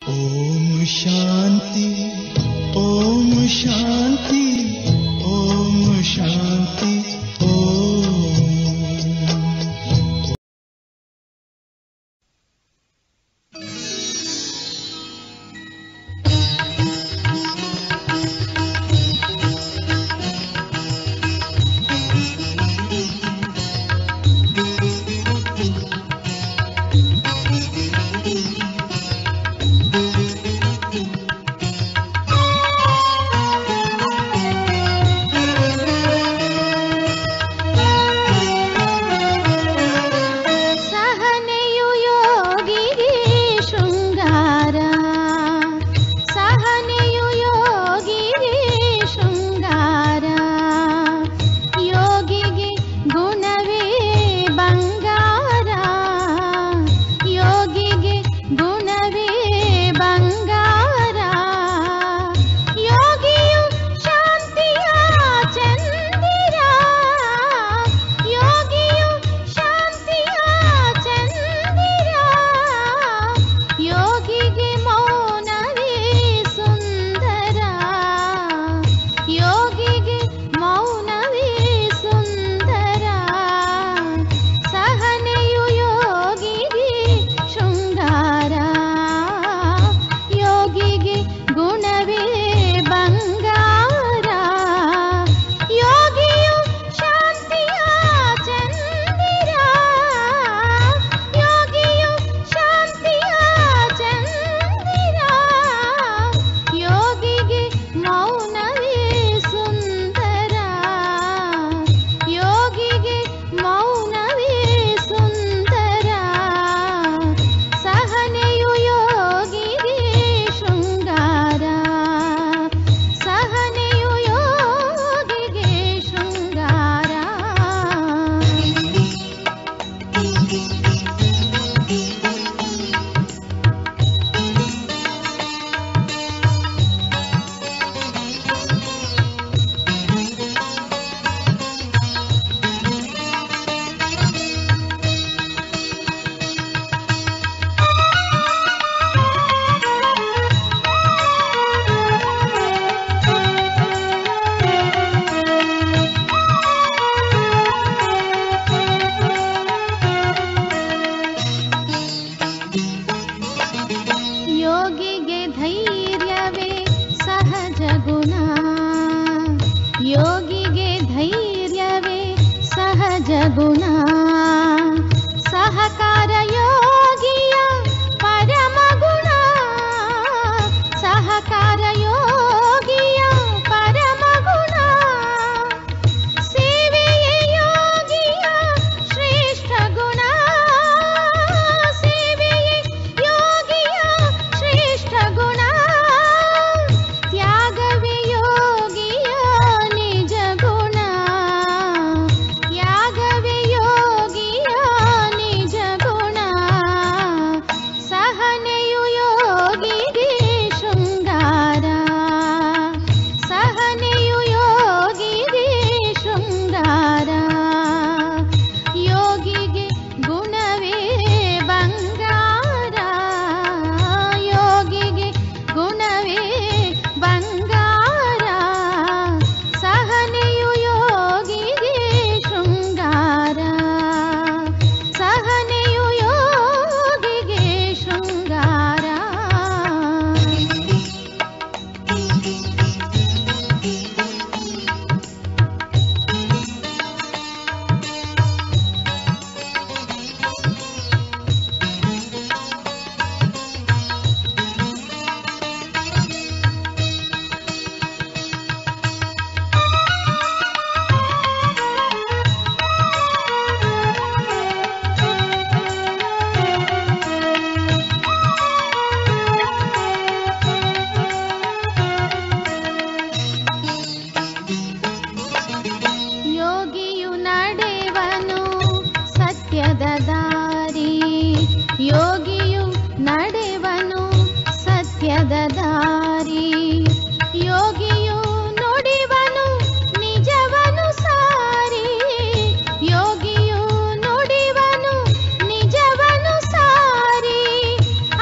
ओम शांति ओम शांति ओम शांति ओम।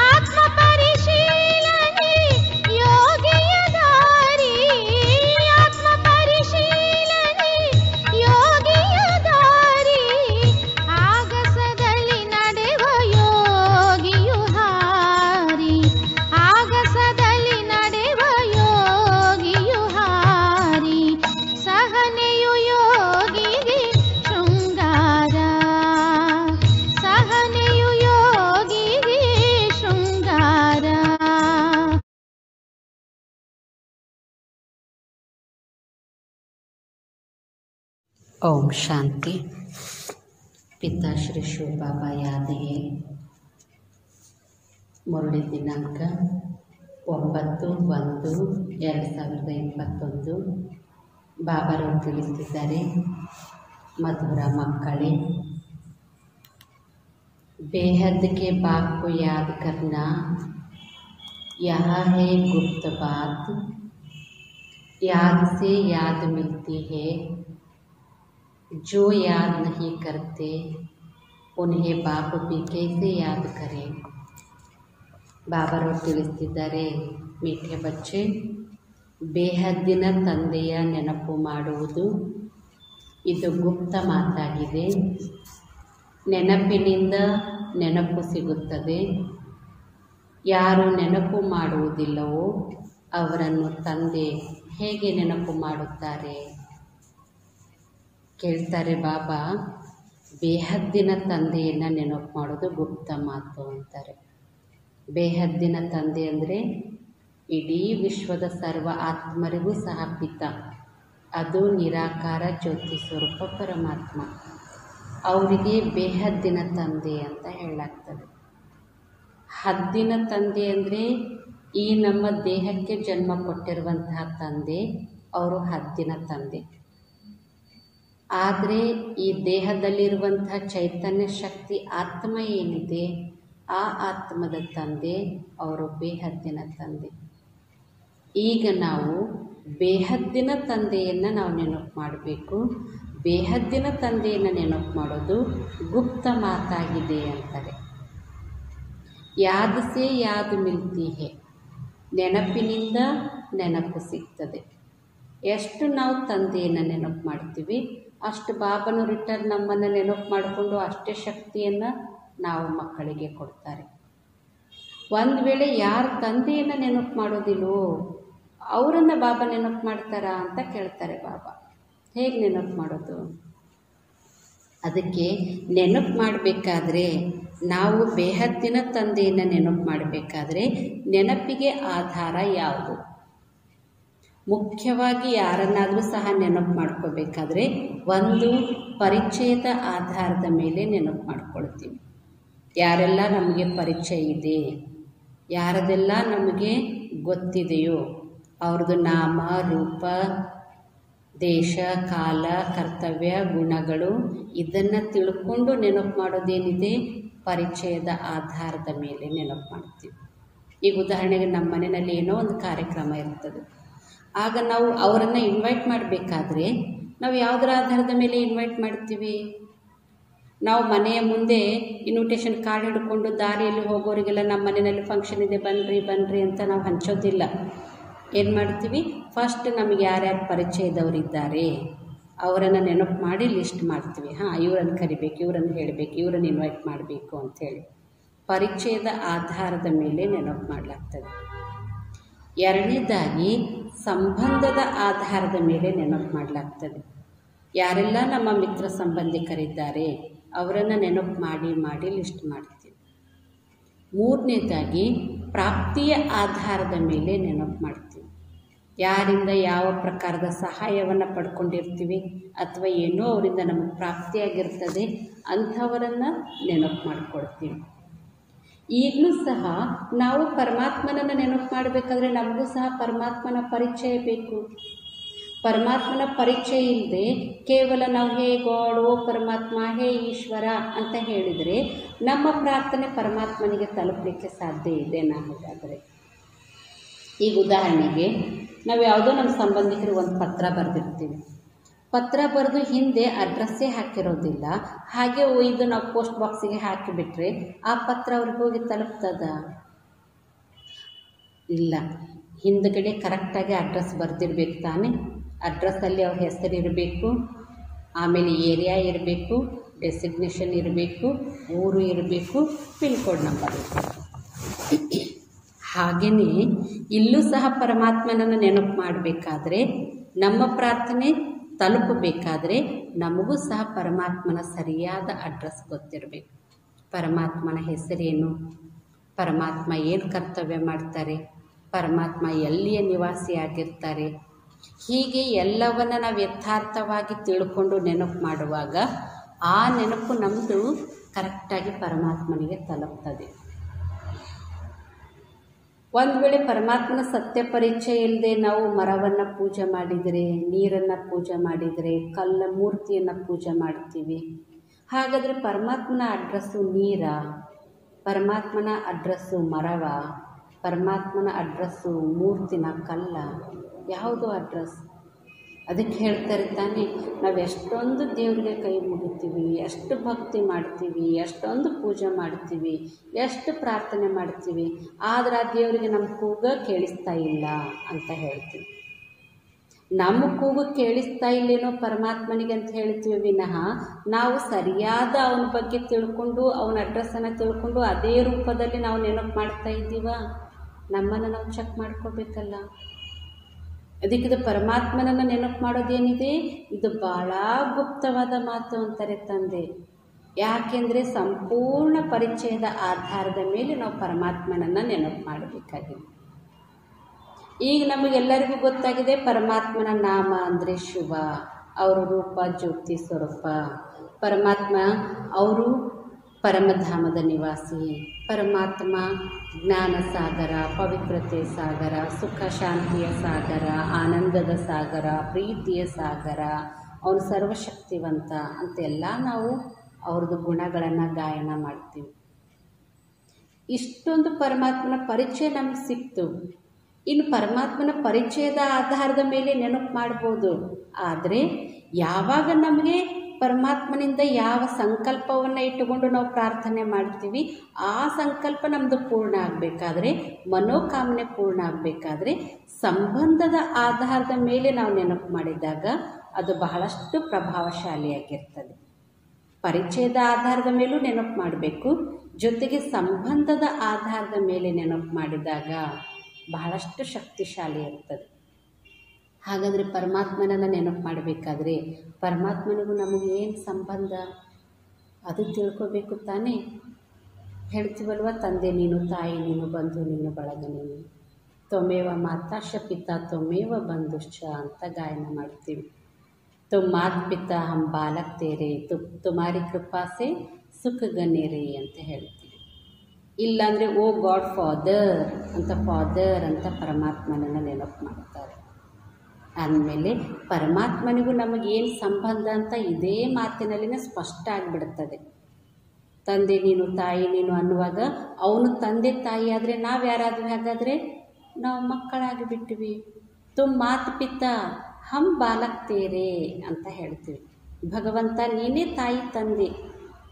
ಆತ್ಮ ಪರಿಶೀಲನೆ ओम शांति। पिता श्री शिव बाबा याद है। ಮುರಳಿ ದಿನಾಂಕ 9/1/2021 ಬಾಬಾರವರು ತಿಳಿಸಿದ್ದಾರೆ, मधुर मक्कड़े, बेहद के बाप को याद करना यह है गुप्त बात। याद से याद मिलती है, जो याद नहीं करते उन्हें बाप भी कैसे याद करें। ಬಾಬಾರವರು ತಿಳಿಸ್ತಿದ್ದಾರೆ, ಮೀಠೆ ಬಚ್ಚೆ, ಬೇಹದ್ದಿನ ತಂದೆಯ ನೆನಪು ಮಾಡುವುದು ಇದು ಗುಪ್ತ ಮಾತಾಗಿದೆ. ನೆನಪಿನಿಂದ ನೆನಪು ಸಿಗುತ್ತದೆ. ಯಾರು ನೆನಪು ಮಾಡುವುದಿಲ್ಲವೋ ಅವರನ್ನು ತಂದೆ ಹೇಗೆ ನೆನಪು ಮಾಡುತ್ತಾರೆ? ಕೇಳ್ತಾರೆ ಬಾಬಾ, ಬೇಹದ್ದಿನ ತಂದೆಯನ್ನು ನೆನಪು ಮಾಡೋದು ಗುಪ್ತ ಮಾತು ಅಂತಾರೆ. ಬೇಹದ್ದಿನ ತಂದೆ ಅಂದರೆ ಇಡೀ ವಿಶ್ವದ ಸರ್ವ ಆತ್ಮರಿಗೂ ಸಹ ಪಿತ, ಅದು ನಿರಾಕಾರ ಜ್ಯೋತಿ ಸ್ವರೂಪ ಪರಮಾತ್ಮ. ಅವರಿಗೆ ಬೇಹದ್ದಿನ ತಂದೆ ಅಂತ ಹೇಳಲಾಗ್ತದೆ. ಹದ್ದಿನ ತಂದೆ ಅಂದರೆ ಈ ನಮ್ಮ ದೇಹಕ್ಕೆ ಜನ್ಮ ಕೊಟ್ಟಿರುವಂತಹ ತಂದೆ, ಅವರು ಹದ್ದಿನ ತಂದೆ. ಆದರೆ ಈ ದೇಹದಲ್ಲಿರುವಂತಹ ಚೈತನ್ಯ ಶಕ್ತಿ ಆತ್ಮ ಏನಿದೆ, ಆ ಆತ್ಮದ ತಂದೆ ಅವರು ಬೇಹದ್ದಿನ ತಂದೆ. ಈಗ ನಾವು ಬೇಹದ್ದಿನ ತಂದೆಯನ್ನು ನಾವು ನೆನಪು ಮಾಡಬೇಕು. ಬೇಹದ್ದಿನ ತಂದೆಯನ್ನು ನೆನಪು ಮಾಡೋದು ಗುಪ್ತ ಮಾತಾಗಿದೆ ಅಂತಾರೆ. ಯಾದ್ ಸೇ ಯಾದ್ ಮಿಲ್ತಿ ಹೇ, ನೆನಪಿನಿಂದ ನೆನಪು ಸಿಗ್ತದೆ. ಎಷ್ಟು ನಾವು ತಂದೆಯನ್ನು ನೆನಪು ಮಾಡ್ತೀವಿ ಅಷ್ಟು ಬಾಬನು ರಿಟರ್ನ್ ನಮ್ಮನ್ನು ನೆನಪು ಮಾಡಿಕೊಂಡು ಅಷ್ಟೇ ಶಕ್ತಿಯನ್ನು ನಾವು ಮಕ್ಕಳಿಗೆ ಕೊಡ್ತಾರೆ. ಒಂದು ವೇಳೆ ಯಾರು ತಂದೆಯನ್ನು ನೆನಪು ಮಾಡೋದಿಲ್ವೋ ಅವರನ್ನು ಬಾಬಾ ನೆನಪು ಮಾಡ್ತಾರಾ ಅಂತ ಕೇಳ್ತಾರೆ ಬಾಬಾ. ಹೇಗೆ ನೆನಪು ಮಾಡೋದು? ಅದಕ್ಕೆ ನೆನಪು ಮಾಡಬೇಕಾದ್ರೆ ನಾವು ಬೇಹದ್ದಿನ ತಂದೆಯನ್ನು ನೆನಪು ಮಾಡಬೇಕಾದ್ರೆ ನೆನಪಿಗೆ ಆಧಾರ ಯಾವುದು? ಮುಖ್ಯವಾಗಿ ಯಾರನ್ನಾದರೂ ಸಹ ನೆನಪು ಮಾಡ್ಕೋಬೇಕಾದ್ರೆ ಒಂದು ಪರಿಚಯದ ಆಧಾರದ ಮೇಲೆ ನೆನಪು ಮಾಡ್ಕೊಳ್ತೀವಿ. ಯಾರೆಲ್ಲ ನಮಗೆ ಪರಿಚಯ ಇದೆ, ಯಾರದೆಲ್ಲ ನಮಗೆ ಗೊತ್ತಿದೆಯೋ ಅವ್ರದ್ದು ನಾಮ, ರೂಪ, ದೇಶ, ಕಾಲ, ಕರ್ತವ್ಯ, ಗುಣಗಳು ಇದನ್ನು ತಿಳ್ಕೊಂಡು ನೆನಪು ಮಾಡೋದೇನಿದೆ, ಪರಿಚಯದ ಆಧಾರದ ಮೇಲೆ ನೆನಪು ಮಾಡ್ತೀವಿ. ಈಗ ಉದಾಹರಣೆಗೆ ನಮ್ಮ ಮನೆಯಲ್ಲಿ ಏನೋ ಒಂದು ಕಾರ್ಯಕ್ರಮ ಇರ್ತದೆ. ಆಗ ನಾವು ಅವರನ್ನು ಇನ್ವೈಟ್ ಮಾಡಬೇಕಾದ್ರೆ ನಾವು ಯಾವುದರ ಆಧಾರದ ಮೇಲೆ ಇನ್ವೈಟ್ ಮಾಡ್ತೀವಿ? ನಾವು ಮನೆಯ ಮುಂದೆ ಇನ್ವಿಟೇಷನ್ ಕಾರ್ಡ್ ಹಿಡ್ಕೊಂಡು ದಾರಿಯಲ್ಲಿ ಹೋಗೋರಿಗೆಲ್ಲ ನಮ್ಮ ಮನೆಯಲ್ಲಿ ಫಂಕ್ಷನ್ ಇದೆ ಬನ್ನಿರಿ ಬನ್ನಿರಿ ಅಂತ ನಾವು ಹಂಚೋದಿಲ್ಲ. ಏನು ಮಾಡ್ತೀವಿ? ಫಸ್ಟ್ ನಮಗೆ ಯಾರ್ಯಾರು ಪರಿಚಯದವರಿದ್ದಾರೆ ಅವರನ್ನು ನೆನಪು ಮಾಡಿ ಲಿಸ್ಟ್ ಮಾಡ್ತೀವಿ. ಇವರನ್ನು ಕರಿಬೇಕು, ಇವರನ್ನು ಹೇಳಬೇಕು, ಇವರನ್ನು ಇನ್ವೈಟ್ ಮಾಡಬೇಕು ಅಂಥೇಳಿ ಪರಿಚಯದ ಆಧಾರದ ಮೇಲೆ ನೆನಪು ಮಾಡಲಾಗ್ತದೆ. ಎರಡನೇದಾಗಿ ಸಂಬಂಧದ ಆಧಾರದ ಮೇಲೆ ನೆನಪು ಮಾಡಲಾಗ್ತದೆ. ಯಾರೆಲ್ಲ ನಮ್ಮ ಮಿತ್ರ ಸಂಬಂಧಿಕರಿದ್ದಾರೆ ಅವರನ್ನು ನೆನಪು ಮಾಡಿ ಮಾಡಿ ಲಿಸ್ಟ್ ಮಾಡ್ತೀವಿ. ಮೂರನೇದಾಗಿ ಪ್ರಾಪ್ತಿಯ ಆಧಾರದ ಮೇಲೆ ನೆನಪು ಮಾಡ್ತೀವಿ. ಯಾರಿಂದ ಯಾವ ಪ್ರಕಾರದ ಸಹಾಯವನ್ನು ಪಡ್ಕೊಂಡಿರ್ತೀವಿ ಅಥವಾ ಏನೋ ಅವರಿಂದ ನಮಗೆ ಪ್ರಾಪ್ತಿಯಾಗಿರ್ತದೆ ಅಂಥವರನ್ನು ನೆನಪು ಮಾಡಿಕೊಡ್ತೀವಿ. ಈಗಲೂ ಸಹ ನಾವು ಪರಮಾತ್ಮನನ್ನು ನೆನಪು ಮಾಡಬೇಕಾದ್ರೆ ನಮಗೂ ಸಹ ಪರಮಾತ್ಮನ ಪರಿಚಯ ಬೇಕು. ಪರಮಾತ್ಮನ ಪರಿಚಯ ಇಲ್ಲದೆ ಕೇವಲ ನಾವು ಹೇ ಗಾಡ್, ಓ ಪರಮಾತ್ಮ, ಹೇ ಈಶ್ವರ ಅಂತ ಹೇಳಿದರೆ ನಮ್ಮ ಪ್ರಾರ್ಥನೆ ಪರಮಾತ್ಮನಿಗೆ ತಲುಪಲಿಕ್ಕೆ ಸಾಧ್ಯ ಇದೆ. ಹಾಗಾದರೆ ಈಗ ಉದಾಹರಣೆಗೆ ನಾವು ಯಾವುದೋ ನಮ್ಮ ಸಂಬಂಧಿಕರಿಗೆ ಒಂದು ಪತ್ರ ಬರೆದಿರ್ತೀವಿ. ಪತ್ರ ಬರೆದು ಹಿಂದೆ ಅಡ್ರೆಸ್ಸೇ ಹಾಕಿರೋದಿಲ್ಲ, ಹಾಗೆ ಒಯ್ದು ನಾವು ಪೋಸ್ಟ್ ಬಾಕ್ಸಿಗೆ ಹಾಕಿಬಿಟ್ರೆ ಆ ಪತ್ರ ಅವ್ರಿಗೆ ಹೋಗಿ ತಲುಪ್ತದ? ಇಲ್ಲ. ಹಿಂದ್ಗಡೆ ಕರೆಕ್ಟಾಗಿ ಅಡ್ರೆಸ್ ಬರೆದಿರ್ಬೇಕು ತಾನೇ. ಅಡ್ರೆಸ್ಸಲ್ಲಿ ಅವ್ರ ಹೆಸರಿರಬೇಕು, ಆಮೇಲೆ ಏರಿಯಾ ಇರಬೇಕು, ಡೆಸಿಗ್ನೇಷನ್ ಇರಬೇಕು, ಊರು ಇರಬೇಕು, ಪಿನ್ ಕೋಡ್ ನಂಬರ್ ಇರಬೇಕು. ಹಾಗೆಯೇ ಇಲ್ಲೂ ಸಹ ಪರಮಾತ್ಮನನ್ನು ನೆನಪು ಮಾಡಬೇಕಾದ್ರೆ, ನಮ್ಮ ಪ್ರಾರ್ಥನೆ ತಲುಪಬೇಕಾದ್ರೆ ನಮಗೂ ಸಹ ಪರಮಾತ್ಮನ ಸರಿಯಾದ ಅಡ್ರೆಸ್ ಗೊತ್ತಿರಬೇಕು. ಪರಮಾತ್ಮನ ಹೆಸರೇನು, ಪರಮಾತ್ಮ ಏನು ಕರ್ತವ್ಯ ಮಾಡ್ತಾರೆ, ಪರಮಾತ್ಮ ಎಲ್ಲಿಯ ನಿವಾಸಿಯಾಗಿರ್ತಾರೆ, ಹೀಗೆ ಎಲ್ಲವನ್ನು ನಾವು ಯಥಾರ್ಥವಾಗಿ ತಿಳ್ಕೊಂಡು ನೆನಪು ಮಾಡುವಾಗ ಆ ನೆನಪು ನಮ್ಮದು ಕರೆಕ್ಟಾಗಿ ಪರಮಾತ್ಮನಿಗೆ ತಲುಪ್ತದೆ. ಒಂದು ವೇಳೆ ಪರಮಾತ್ಮನ ಸತ್ಯ ಪರಿಚಯ ಇಲ್ಲದೆ ನಾವು ಮರವನ್ನು ಪೂಜೆ ಮಾಡಿದರೆ, ನೀರನ್ನು ಪೂಜೆ ಮಾಡಿದರೆ, ಮೂರ್ತಿಯನ್ನು ಪೂಜೆ ಮಾಡ್ತೀವಿ. ಹಾಗಾದರೆ ಪರಮಾತ್ಮನ ಅಡ್ರೆಸ್ಸು ನೀರ, ಪರಮಾತ್ಮನ ಅಡ್ರೆಸ್ಸು ಮರವ, ಪರಮಾತ್ಮನ ಅಡ್ರೆಸ್ಸು ಮೂರ್ತಿನ ಕಲ್ಲ, ಯಾವುದು ಅಡ್ರೆಸ್? ಅದಕ್ಕೆ ಹೇಳ್ತಾರೆ ತಾನೆ, ನಾವು ಎಷ್ಟೊಂದು ದೇವರಿಗೆ ಕೈ ಮುಗಿತೀವಿ, ಎಷ್ಟು ಭಕ್ತಿ ಮಾಡ್ತೀವಿ, ಎಷ್ಟೊಂದು ಪೂಜೆ ಮಾಡ್ತೀವಿ, ಎಷ್ಟು ಪ್ರಾರ್ಥನೆ ಮಾಡ್ತೀವಿ, ಆದರೆ ಆ ದೇವರಿಗೆ ನಮ್ಮ ಕೂಗ ಕೇಳಿಸ್ತಾ ಇಲ್ಲ ಅಂತ ಹೇಳ್ತೀವಿ. ನಮ್ಮ ಕೂಗು ಕೇಳಿಸ್ತಾ ಇಲ್ಲೇನೋ ಪರಮಾತ್ಮನಿಗೆ ಅಂತ ಹೇಳ್ತೀವಿ ವಿನಃ ನಾವು ಸರಿಯಾದ ಅವನ ಬಗ್ಗೆ ತಿಳ್ಕೊಂಡು ಅವನ ಅಡ್ರೆಸ್ಸನ್ನು ತಿಳ್ಕೊಂಡು ಅದೇ ರೂಪದಲ್ಲಿ ನಾವು ನೆನಪು ಮಾಡ್ತಾ ಇದ್ದೀವ? ನಮ್ಮನ್ನು ನಾವು ಚೆಕ್ ಮಾಡ್ಕೋಬೇಕಲ್ಲ. ಅದಕ್ಕಿದು ಪರಮಾತ್ಮನನ್ನು ನೆನಪು ಮಾಡೋದೇನಿದೆ, ಇದು ಭಾಳ ಗುಪ್ತವಾದ ಮಾತು ಅಂತಾರೆ ತಂದೆ. ಯಾಕೆಂದರೆ ಸಂಪೂರ್ಣ ಪರಿಚಯದ ಆಧಾರದ ಮೇಲೆ ನಾವು ಪರಮಾತ್ಮನನ್ನು ನೆನಪು ಮಾಡಬೇಕಾಗಿದೆ. ಈಗ ನಮಗೆಲ್ಲರಿಗೂ ಗೊತ್ತಾಗಿದೆ ಪರಮಾತ್ಮನ ನಾಮ ಅಂದರೆ ಶಿವ, ಅವರು ರೂಪ ಜ್ಯೋತಿ ಸ್ವರೂಪ. ಪರಮಾತ್ಮ ಅವರು ಪರಮಧಾಮದ ನಿವಾಸಿ. ಪರಮಾತ್ಮ ಜ್ಞಾನ ಸಾಗರ, ಪವಿತ್ರತೆ ಸಾಗರ, ಸುಖ ಶಾಂತಿಯ ಸಾಗರ, ಆನಂದದ ಸಾಗರ, ಪ್ರೀತಿಯ ಸಾಗರ, ಅವನು ಸರ್ವಶಕ್ತಿವಂತ ಅಂತೆಲ್ಲ ನಾವು ಅವ್ರದ್ದು ಗುಣಗಳನ್ನು ಗಾಯನ ಮಾಡ್ತೀವಿ. ಇಷ್ಟೊಂದು ಪರಮಾತ್ಮನ ಪರಿಚಯ ನಮಗೆ ಸಿಕ್ತು. ಇನ್ನು ಪರಮಾತ್ಮನ ಪರಿಚಯದ ಆಧಾರದ ಮೇಲೆ ನೆನಪು ಮಾಡ್ಬೋದು. ಆದರೆ ಯಾವಾಗ ನಮಗೆ ಪರಮಾತ್ಮನಿಂದ ಯಾವ ಸಂಕಲ್ಪವನ್ನು ಇಟ್ಟುಕೊಂಡು ನಾವು ಪ್ರಾರ್ಥನೆ ಮಾಡ್ತೀವಿ, ಆ ಸಂಕಲ್ಪ ನಮ್ಮದು ಪೂರ್ಣ ಆಗಬೇಕಾದ್ರೆ, ಮನೋಕಾಮನೆ ಪೂರ್ಣ ಆಗಬೇಕಾದ್ರೆ ಸಂಬಂಧದ ಆಧಾರದ ಮೇಲೆ ನಾವು ನೆನಪು ಮಾಡಿದಾಗ ಅದು ಬಹಳಷ್ಟು ಪ್ರಭಾವಶಾಲಿಯಾಗಿರ್ತದೆ. ಪರಿಚಯದ ಆಧಾರದ ಮೇಲೂ ನೆನಪು ಮಾಡಬೇಕು, ಜೊತೆಗೆ ಸಂಬಂಧದ ಆಧಾರದ ಮೇಲೆ ನೆನಪು ಮಾಡಿದಾಗ ಬಹಳಷ್ಟು ಶಕ್ತಿಶಾಲಿ ಇರ್ತದೆ. ಹಾಗಾದರೆ ಪರಮಾತ್ಮನನ್ನು ನೆನಪು ಮಾಡಬೇಕಾದ್ರೆ ಪರಮಾತ್ಮನಿಗೂ ನಮಗೆ ಏನು ಸಂಬಂಧ ಅದು ತಿಳ್ಕೋಬೇಕು ತಾನೇ. ಹೇಳ್ತೀವಲ್ವ, ತಂದೆ ನೀನು, ತಾಯಿ ನೀನು, ಬಂಧು ನೀನು, ಬಳಗ ನೀನು, ತ್ವಮೇವ ಮಾತಾಶ ಪಿತಾ ತ್ವಮೇವ ಬಂಧುಶ್ಚ ಅಂತ ಗಾಯನ ಮಾಡ್ತೀವಿ. ತುಮ್ ಮಾತ್ ಪಿತಾ ಹಮ್ ಬಾಲಕ್ ತೇರೆ, ತುಮಾರಿ ಕೃಪಾಸೆ ಸುಖ ಗನೇರೆ ಅಂತ ಹೇಳ್ತೀವಿ. ಇಲ್ಲಾಂದರೆ ಓ ಗಾಡ್ ಫಾದರ್ ಅಂತ ಪರಮಾತ್ಮನನ್ನು ನೆನಪು ಮಾಡ್ತಾರೆ. ಅಂದಮೇಲೆ ಪರಮಾತ್ಮನಿಗೂ ನಮಗೇನು ಸಂಬಂಧ ಅಂತ ಇದೇ ಮಾತಿನಲ್ಲಿನೇ ಸ್ಪಷ್ಟ ಆಗಿಬಿಡ್ತದೆ. ತಂದೆ ನೀನು, ತಾಯಿ ನೀನು ಅನ್ನುವಾಗ ಅವನು ತಂದೆ ತಾಯಿ ಆದರೆ ನಾವು ಯಾರಾದ್ರೂ? ಹಾಗಾದರೆ ನಾವು ಮಕ್ಕಳಾಗಿ ಬಿಟ್ಟಿವಿ. ತುಮ್ ಮಾತ್ ಪಿತಾ ಹಮ್ ಬಾಲಕ್ ತೇರೆ ಅಂತ ಹೇಳ್ತೀವಿ. ಭಗವಂತ ನೀನೇ ತಾಯಿ ತಂದೆ,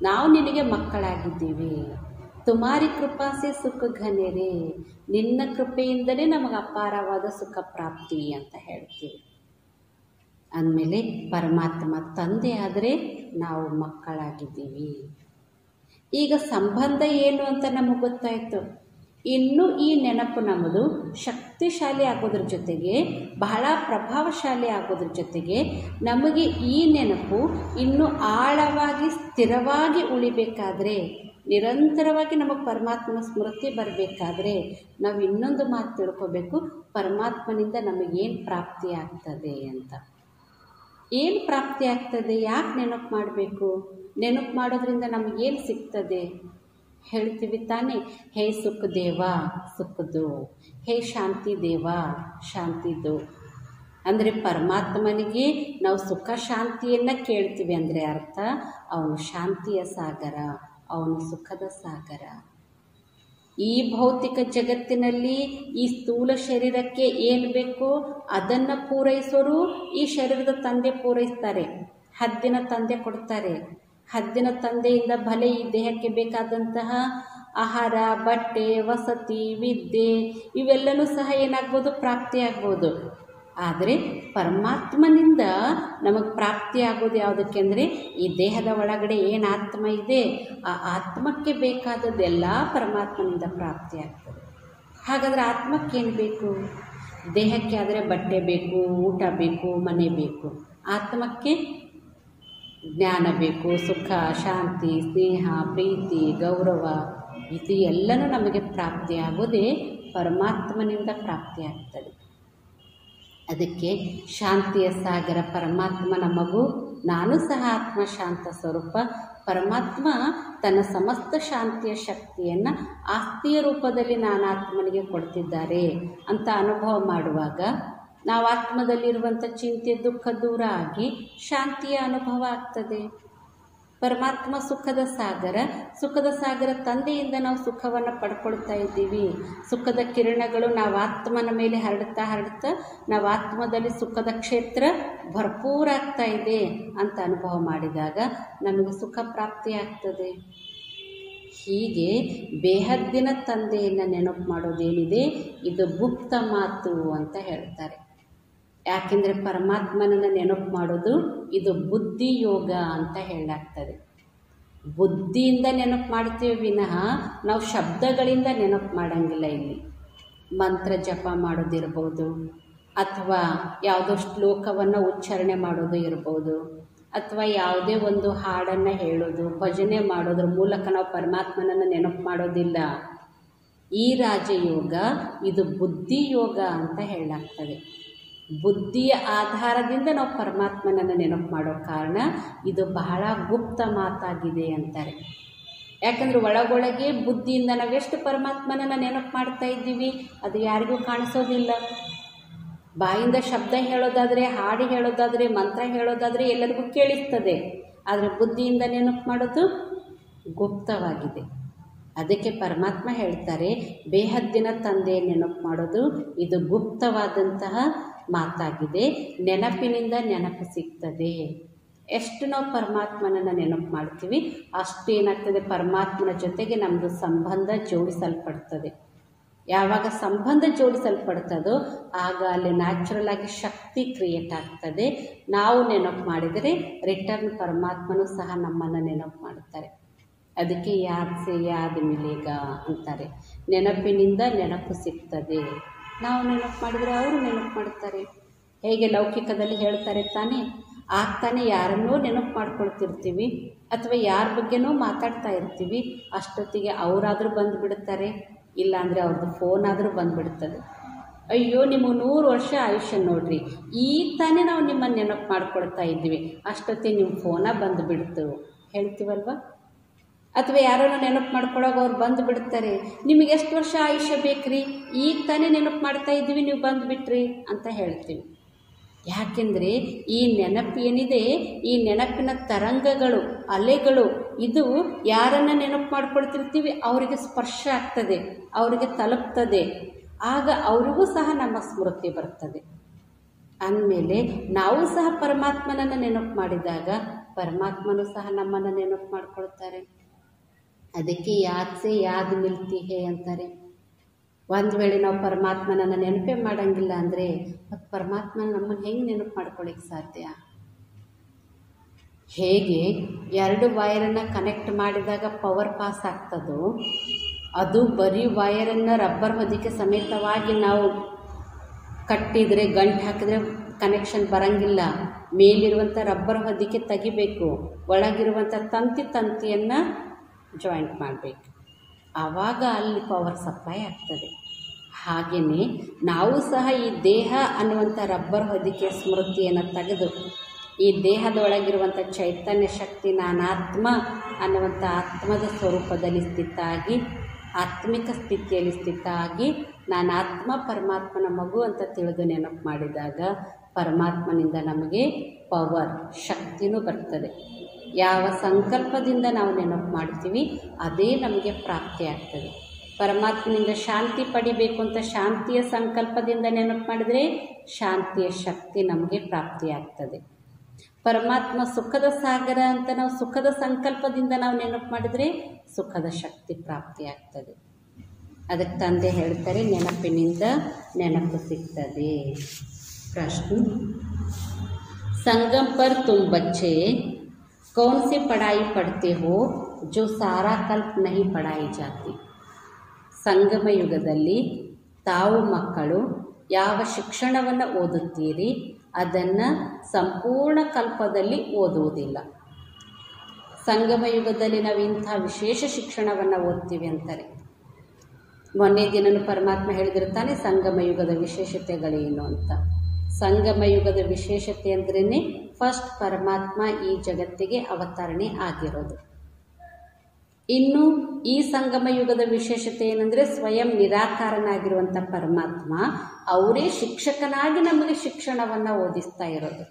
ನಾವು ನಿನಗೆ ಮಕ್ಕಳಾಗಿದ್ದೀವಿ. ತುಮಾರಿ ಕೃಪಾಸೆ ಸುಖ ಘನೇರೆ, ನಿನ್ನ ಕೃಪೆಯಿಂದಲೇ ನಮಗೆ ಅಪಾರವಾದ ಸುಖ ಪ್ರಾಪ್ತಿ ಅಂತ ಹೇಳ್ತೀವಿ. ಅಂದಮೇಲೆ ಪರಮಾತ್ಮ ತಂದೆ ಆದರೆ ನಾವು ಮಕ್ಕಳಾಗಿದ್ದೀವಿ. ಈಗ ಸಂಬಂಧ ಏನು ಅಂತ ನಮಗೆ ಗೊತ್ತಾಯಿತು. ಇನ್ನು ಈ ನೆನಪು ನಮ್ಮದು ಶಕ್ತಿಶಾಲಿ ಆಗೋದ್ರ ಜೊತೆಗೆ ಬಹಳ ಪ್ರಭಾವಶಾಲಿ ಆಗೋದ್ರ ಜೊತೆಗೆ ನಮಗೆ ಈ ನೆನಪು ಇನ್ನೂ ಆಳವಾಗಿ ಸ್ಥಿರವಾಗಿ ಉಳಿಬೇಕಾದ್ರೆ, ನಿರಂತರವಾಗಿ ನಮಗೆ ಪರಮಾತ್ಮನ ಸ್ಮೃತಿ ಬರಬೇಕಾದ್ರೆ ನಾವು ಇನ್ನೊಂದು ಮಾತು ತಿಳ್ಕೋಬೇಕು, ಪರಮಾತ್ಮನಿಂದ ನಮಗೇನು ಪ್ರಾಪ್ತಿ ಆಗ್ತದೆ ಅಂತ. ಏನು ಪ್ರಾಪ್ತಿ ಆಗ್ತದೆ? ಯಾಕೆ ನೆನಪು ಮಾಡಬೇಕು? ನೆನಪು ಮಾಡೋದ್ರಿಂದ ನಮಗೇನು ಸಿಗ್ತದೆ ಹೇಳ್ತೀವಿ ತಾನೇ. ಹೇ ಸುಖ ದೇವ ಸುಖದು, ಹೇ ಶಾಂತಿ ದೇವ ಶಾಂತಿದು. ಅಂದರೆ ಪರಮಾತ್ಮನಿಗೆ ನಾವು ಸುಖ ಶಾಂತಿಯನ್ನು ಕೇಳ್ತೀವಿ ಅಂದರೆ ಅರ್ಥ ಅವನು ಶಾಂತಿಯ ಸಾಗರ, ಅವನು ಸುಖದ ಸಾಗರ. ಈ ಭೌತಿಕ ಜಗತ್ತಿನಲ್ಲಿ ಈ ಸ್ಥೂಲ ಶರೀರಕ್ಕೆ ಏನು ಬೇಕೋ ಅದನ್ನು ಪೂರೈಸೋರು ಈ ಶರೀರದ ತಂದೆ ಪೂರೈಸ್ತಾರೆ. ಹದ್ದಿನ ತಂದೆ ಕೊಡ್ತಾರೆ. ಹದ್ದಿನ ತಂದೆಯಿಂದ ಭಲೆ ಈ ದೇಹಕ್ಕೆ ಬೇಕಾದಂತಹ ಆಹಾರ, ಬಟ್ಟೆ, ವಸತಿ, ವಿದ್ಯೆ ಇವೆಲ್ಲವೂ ಸಹ ಏನಾಗ್ಬೋದು? ಪ್ರಾಪ್ತಿಯಾಗ್ಬೋದು. ಆದರೆ ಪರಮಾತ್ಮನಿಂದ ನಮಗೆ ಪ್ರಾಪ್ತಿಯಾಗೋದು ಯಾವುದಕ್ಕೆ ಅಂದರೆ ಈ ದೇಹದ ಒಳಗಡೆ ಏನು ಆತ್ಮ ಇದೆ ಆ ಆತ್ಮಕ್ಕೆ ಬೇಕಾದದ್ದೆಲ್ಲ ಪರಮಾತ್ಮನಿಂದ ಪ್ರಾಪ್ತಿಯಾಗ್ತದೆ. ಹಾಗಾದರೆ ಆತ್ಮಕ್ಕೇನು ಬೇಕು? ದೇಹಕ್ಕೆ ಆದರೆ ಬಟ್ಟೆ ಬೇಕು, ಊಟ ಬೇಕು, ಮನೆ ಬೇಕು. ಆತ್ಮಕ್ಕೆ ಜ್ಞಾನ ಬೇಕು, ಸುಖ, ಶಾಂತಿ, ಸ್ನೇಹ, ಪ್ರೀತಿ, ಗೌರವ ಇದು ಎಲ್ಲನೂ ನಮಗೆ ಪ್ರಾಪ್ತಿಯಾಗೋದೇ ಪರಮಾತ್ಮನಿಂದ ಪ್ರಾಪ್ತಿಯಾಗ್ತದೆ. ಅದಕ್ಕೆ ಶಾಂತಿಯ ಸಾಗರ ಪರಮಾತ್ಮನ ಮಗು, ನಾನು ಸಹ ಆತ್ಮ ಶಾಂತ ಸ್ವರೂಪ. ಪರಮಾತ್ಮ ತನ್ನ ಸಮಸ್ತ ಶಾಂತಿಯ ಶಕ್ತಿಯನ್ನು ಆಸ್ತಿಯ ರೂಪದಲ್ಲಿ ನಾನು ಆತ್ಮನಿಗೆ ಕೊಡ್ತಿದ್ದಾರೆ ಅಂತ ಅನುಭವ ಮಾಡುವಾಗ ನಾವು ಆತ್ಮದಲ್ಲಿರುವಂಥ ಚಿಂತೆ ದುಃಖ ದೂರ ಆಗಿ ಶಾಂತಿಯ ಅನುಭವ ಆಗ್ತದೆ. ಪರಮಾತ್ಮ ಸುಖದ ಸಾಗರ ತಂದೆಯಿಂದ ನಾವು ಸುಖವನ್ನು ಪಡ್ಕೊಳ್ತಾ ಇದ್ದೀವಿ. ಸುಖದ ಕಿರಣಗಳು ನಾವು ಆತ್ಮನ ಮೇಲೆ ಹರಡುತ್ತಾ ನಾವು ಆತ್ಮದಲ್ಲಿ ಸುಖದ ಕ್ಷೇತ್ರ ಭರ್ಪೂರ ಆಗ್ತಾ ಇದೆ ಅಂತ ಅನುಭವ ಮಾಡಿದಾಗ ನಮಗೆ ಸುಖ ಪ್ರಾಪ್ತಿಯಾಗ್ತದೆ. ಹೀಗೆ ಬೇಹದ್ದಿನ ತಂದೆಯನ್ನು ನೆನಪು ಮಾಡೋದೇನಿದೆ ಇದು ಗುಪ್ತ ಮಾತು ಅಂತ ಹೇಳ್ತಾರೆ. ಯಾಕೆಂದರೆ ಪರಮಾತ್ಮನನ್ನು ನೆನಪು ಮಾಡೋದು ಇದು ಬುದ್ಧಿ ಯೋಗ ಅಂತ ಹೇಳಲಾಗ್ತದೆ. ಬುದ್ಧಿಯಿಂದ ನೆನಪು ಮಾಡ್ತೀವಿ ವಿನಃ ನಾವು ಶಬ್ದಗಳಿಂದ ನೆನಪು ಮಾಡೋಂಗಿಲ್ಲ. ಇಲ್ಲಿ ಮಂತ್ರ ಜಪ ಮಾಡೋದಿರ್ಬೋದು, ಅಥವಾ ಯಾವುದೋ ಶ್ಲೋಕವನ್ನು ಉಚ್ಚಾರಣೆ ಮಾಡೋದು ಇರ್ಬೋದು, ಅಥವಾ ಯಾವುದೇ ಒಂದು ಹಾಡನ್ನು ಹೇಳೋದು, ಭಜನೆ ಮಾಡೋದ್ರ ಮೂಲಕ ನಾವು ಪರಮಾತ್ಮನನ್ನು ನೆನಪು ಮಾಡೋದಿಲ್ಲ. ಈ ರಾಜಯೋಗ ಇದು ಬುದ್ಧಿಯೋಗ ಅಂತ ಹೇಳಲಾಗ್ತದೆ. ಬುದ್ಧಿಯ ಆಧಾರದಿಂದ ನಾವು ಪರಮಾತ್ಮನನ್ನು ನೆನಪು ಮಾಡೋ ಕಾರಣ ಇದು ಬಹಳ ಗುಪ್ತ ಮಾತಾಗಿದೆ ಅಂತಾರೆ. ಯಾಕಂದರೆ ಒಳಗೊಳಗೆ ಬುದ್ಧಿಯಿಂದ ನಾವೆಷ್ಟು ಪರಮಾತ್ಮನನ್ನು ನೆನಪು ಮಾಡ್ತಾ ಇದ್ದೀವಿ ಅದು ಯಾರಿಗೂ ಕಾಣಿಸೋದಿಲ್ಲ. ಬಾಯಿಂದ ಶಬ್ದ ಹೇಳೋದಾದರೆ, ಹಾಡು ಹೇಳೋದಾದರೆ, ಮಂತ್ರ ಹೇಳೋದಾದರೆ ಎಲ್ಲರಿಗೂ ಕೇಳಿಸ್ತದೆ. ಆದರೆ ಬುದ್ಧಿಯಿಂದ ನೆನಪು ಮಾಡೋದು ಗುಪ್ತವಾಗಿದೆ. ಅದಕ್ಕೆ ಪರಮಾತ್ಮ ಹೇಳ್ತಾರೆ, ಬೇಹದ್ದಿನ ತಂದೆ ನೆನಪು ಮಾಡೋದು ಇದು ಗುಪ್ತವಾದಂತಹ ಮಾತಾಗಿದೆ. ನೆನಪಿನಿಂದ ನೆನಪು ಸಿಗ್ತದೆ. ಎಷ್ಟು ನಾವು ಪರಮಾತ್ಮನನ್ನು ನೆನಪು ಮಾಡ್ತೀವಿ ಅಷ್ಟು ಏನಾಗ್ತದೆ, ಪರಮಾತ್ಮನ ಜೊತೆಗೆ ನಮ್ಮದು ಸಂಬಂಧ ಜೋಡಿಸಲ್ಪಡ್ತದೆ. ಯಾವಾಗ ಸಂಬಂಧ ಜೋಡಿಸಲ್ಪಡ್ತದೋ ಆಗ ಅಲ್ಲಿ ನ್ಯಾಚುರಲ್ ಆಗಿ ಶಕ್ತಿ ಕ್ರಿಯೇಟ್ ಆಗ್ತದೆ. ನಾವು ನೆನಪು ಮಾಡಿದರೆ ರಿಟರ್ನ್ ಪರಮಾತ್ಮನೂ ಸಹ ನಮ್ಮನ್ನು ನೆನಪು ಮಾಡ್ತಾರೆ. ಅದಕ್ಕೆ ಯಾದ್ ಸೆ ಯಾದ್ ಮಿಲೇಗ ಅಂತಾರೆ. ನೆನಪಿನಿಂದ ನೆನಪು ಸಿಗ್ತದೆ. ನಾವು ನೆನಪು ಮಾಡಿದರೆ ಅವರು ನೆನಪು ಮಾಡ್ತಾರೆ. ಹೇಗೆ ಲೌಕಿಕದಲ್ಲಿ ಹೇಳ್ತಾರೆ ತಾನೇ, ಆಗ್ತಾನೆ ಯಾರನ್ನೋ ನೆನಪು ಮಾಡ್ಕೊಳ್ತಿರ್ತೀವಿ ಅಥವಾ ಯಾರ ಬಗ್ಗೆನೋ ಮಾತಾಡ್ತಾ ಇರ್ತೀವಿ, ಅಷ್ಟೊತ್ತಿಗೆ ಅವರಾದರೂ ಬಂದುಬಿಡ್ತಾರೆ, ಇಲ್ಲಾಂದರೆ ಅವ್ರದ್ದು ಫೋನ್ ಆದರೂ ಬಂದುಬಿಡ್ತದೆ. ಅಯ್ಯೋ ನಿಮ್ಮ 100 ವರ್ಷ ಆಯುಷ್ಯ ನೋಡ್ರಿ, ಈಗ ತಾನೇ ನಾವು ನಿಮ್ಮನ್ನು ನೆನಪು ಮಾಡ್ಕೊಳ್ತಾ ಇದ್ದೀವಿ, ಅಷ್ಟೊತ್ತಿಗೆ ನಿಮ್ಮ ಫೋನ ಬಂದುಬಿಡ್ತು ಹೇಳ್ತೀವಲ್ವ. ಅಥವಾ ಯಾರನ್ನು ನೆನಪು ಮಾಡ್ಕೊಳ್ಳೋಕೆ ಅವ್ರು ಬಂದು ಬಿಡ್ತಾರೆ, ನಿಮಗೆ ಎಷ್ಟು ವರ್ಷ ಆಯುಷ್ಯ ಬೇಕ್ರಿ, ಈಗ ತಾನೇ ನೆನಪು ಮಾಡ್ತಾ ಇದ್ದೀವಿ ನೀವು ಬಂದುಬಿಟ್ರಿ ಅಂತ ಹೇಳ್ತೀವಿ. ಯಾಕೆಂದರೆ ಈ ನೆನಪು ಏನಿದೆ, ಈ ನೆನಪಿನ ತರಂಗಗಳು, ಅಲೆಗಳು, ಇದು ಯಾರನ್ನು ನೆನಪು ಮಾಡ್ಕೊಳ್ತಿರ್ತೀವಿ ಅವರಿಗೆ ಸ್ಪರ್ಶ ಆಗ್ತದೆ, ಅವರಿಗೆ ತಲುಪ್ತದೆ. ಆಗ ಅವರಿಗೂ ಸಹ ನಮ್ಮ ಸ್ಮೃತಿ ಬರ್ತದೆ. ಅಂದಮೇಲೆ ನಾವು ಸಹ ಪರಮಾತ್ಮನನ್ನು ನೆನಪು ಮಾಡಿದಾಗ ಪರಮಾತ್ಮನೂ ಸಹ ನಮ್ಮನ್ನು ನೆನಪು ಮಾಡ್ಕೊಳ್ತಾರೆ. ಅದಕ್ಕೆ ಯಾದ್ ಸೆ ಯಾದ್ ಮಿಲ್ತಿ ಹೇ ಅಂತಾರೆ. ಒಂದು ವೇಳೆ ನಾವು ಪರಮಾತ್ಮನನ್ನು ನೆನಪೇ ಮಾಡೋಂಗಿಲ್ಲ ಅಂದರೆ ಮತ್ತು ಪರಮಾತ್ಮನ ನಮ್ಮನ್ನು ಹೆಂಗೆ ನೆನಪು ಮಾಡ್ಕೊಳ್ಳಿಕ್ಕೆ ಸಾಧ್ಯ? ಹೇಗೆ 2 ವೈರನ್ನು ಕನೆಕ್ಟ್ ಮಾಡಿದಾಗ ಪವರ್ ಪಾಸ್ ಆಗ್ತದೋ, ಅದು ಬರೀ ವೈರನ್ನು ರಬ್ಬರ್ ಹೊದಿಕೆ ಸಮೇತವಾಗಿ ನಾವು ಕಟ್ಟಿದರೆ, ಗಂಟು ಹಾಕಿದರೆ ಕನೆಕ್ಷನ್ ಬರೋಂಗಿಲ್ಲ. ಮೇಲಿರುವಂಥ ರಬ್ಬರ್ ಹೊದಿಕೆ ತೆಗಿಬೇಕು, ಒಳಗಿರುವಂಥ ತಂತಿಯನ್ನು ಜಾಯಿಂಟ್ ಮಾಡಬೇಕು, ಆವಾಗ ಅಲ್ಲಿ ಪವರ್ ಸಪ್ಲೈ ಆಗ್ತದೆ. ಹಾಗೆಯೇ ನಾವು ಸಹ ಈ ದೇಹ ಅನ್ನುವಂಥ ರಬ್ಬರ್ ಹೊದಿಕೆಯ ಸ್ಮೃತಿಯನ್ನು ತೆಗೆದು ಈ ದೇಹದೊಳಗಿರುವಂಥ ಚೈತನ್ಯ ಶಕ್ತಿ ನಾನಾತ್ಮ ಅನ್ನುವಂಥ ಆತ್ಮದ ಸ್ವರೂಪದಲ್ಲಿ ಸ್ಥಿತ ಆಗಿ, ಆತ್ಮಿಕ ಸ್ಥಿತಿಯಲ್ಲಿ ಸ್ಥಿತ ಆಗಿ ನಾನಾತ್ಮ ಪರಮಾತ್ಮನ ಮಗು ಅಂತ ತಿಳಿದು ನೆನಪು ಮಾಡಿದಾಗ ಪರಮಾತ್ಮನಿಂದ ನಮಗೆ ಪವರ್, ಶಕ್ತಿನೂ ಬರ್ತದೆ. ಯಾವ ಸಂಕಲ್ಪದಿಂದ ನಾವು ನೆನಪು ಮಾಡ್ತೀವಿ ಅದೇ ನಮಗೆ ಪ್ರಾಪ್ತಿಯಾಗ್ತದೆ. ಪರಮಾತ್ಮನಿಂದ ಶಾಂತಿ ಪಡಿಬೇಕು ಅಂತ ಶಾಂತಿಯ ಸಂಕಲ್ಪದಿಂದ ನೆನಪು ಮಾಡಿದರೆ ಶಾಂತಿಯ ಶಕ್ತಿ ನಮಗೆ ಪ್ರಾಪ್ತಿಯಾಗ್ತದೆ. ಪರಮಾತ್ಮ ಸುಖದ ಸಾಗರ ಅಂತ ನಾವು ಸುಖದ ಸಂಕಲ್ಪದಿಂದ ನಾವು ನೆನಪು ಮಾಡಿದರೆ ಸುಖದ ಶಕ್ತಿ ಪ್ರಾಪ್ತಿಯಾಗ್ತದೆ. ಅದಕ್ಕೆ ತಂದೆ ಹೇಳ್ತಾರೆ, ನೆನಪಿನಿಂದ ನೆನಪು ಸಿಗ್ತದೆ. ಪ್ರಶ್ನೆ, ಸಂಗಮ್ ಪರ್ ತುಮ್ ಬಚ್ಚೆ कौन सी पढ़ाई पढ़ते हो जो सारा कल्प नहीं पढ़ाई जाती? ಸಂಗಮ ಯುಗದಲ್ಲಿ ತಾವು ಮಕ್ಕಳು ಯಾವ ಶಿಕ್ಷಣವನ್ನು ಓದುತ್ತೀರಿ ಅದನ್ನು ಸಂಪೂರ್ಣ ಕಲ್ಪದಲ್ಲಿ ಓದುವುದಿಲ್ಲ. ಸಂಗಮ ಯುಗದಲ್ಲಿ ನಾವು ಇಂಥ ವಿಶೇಷ ಶಿಕ್ಷಣವನ್ನು ಓದ್ತೀವಿ ಅಂತಾರೆ. ಮೊನ್ನೆ ದಿನನೂ ಪರಮಾತ್ಮ ಹೇಳಿದಿರ್ತಾನೆ ಸಂಗಮ ಯುಗದ ವಿಶೇಷತೆಗಳೇನು ಅಂತ. ಸಂಗಮ ಯುಗದ ವಿಶೇಷತೆ ಅಂದ್ರೇ ಫಸ್ಟ್ ಪರಮಾತ್ಮ ಈ ಜಗತ್ತಿಗೆ ಅವತರಣೆ ಆಗಿರೋದು. ಇನ್ನು ಈ ಸಂಗಮ ಯುಗದ ವಿಶೇಷತೆ ಏನಂದರೆ ಸ್ವಯಂ ನಿರಾಕಾರನಾಗಿರುವಂಥ ಪರಮಾತ್ಮ ಅವರೇ ಶಿಕ್ಷಕನಾಗಿ ನಮಗೆ ಶಿಕ್ಷಣವನ್ನು ಓದಿಸ್ತಾ ಇರೋದು.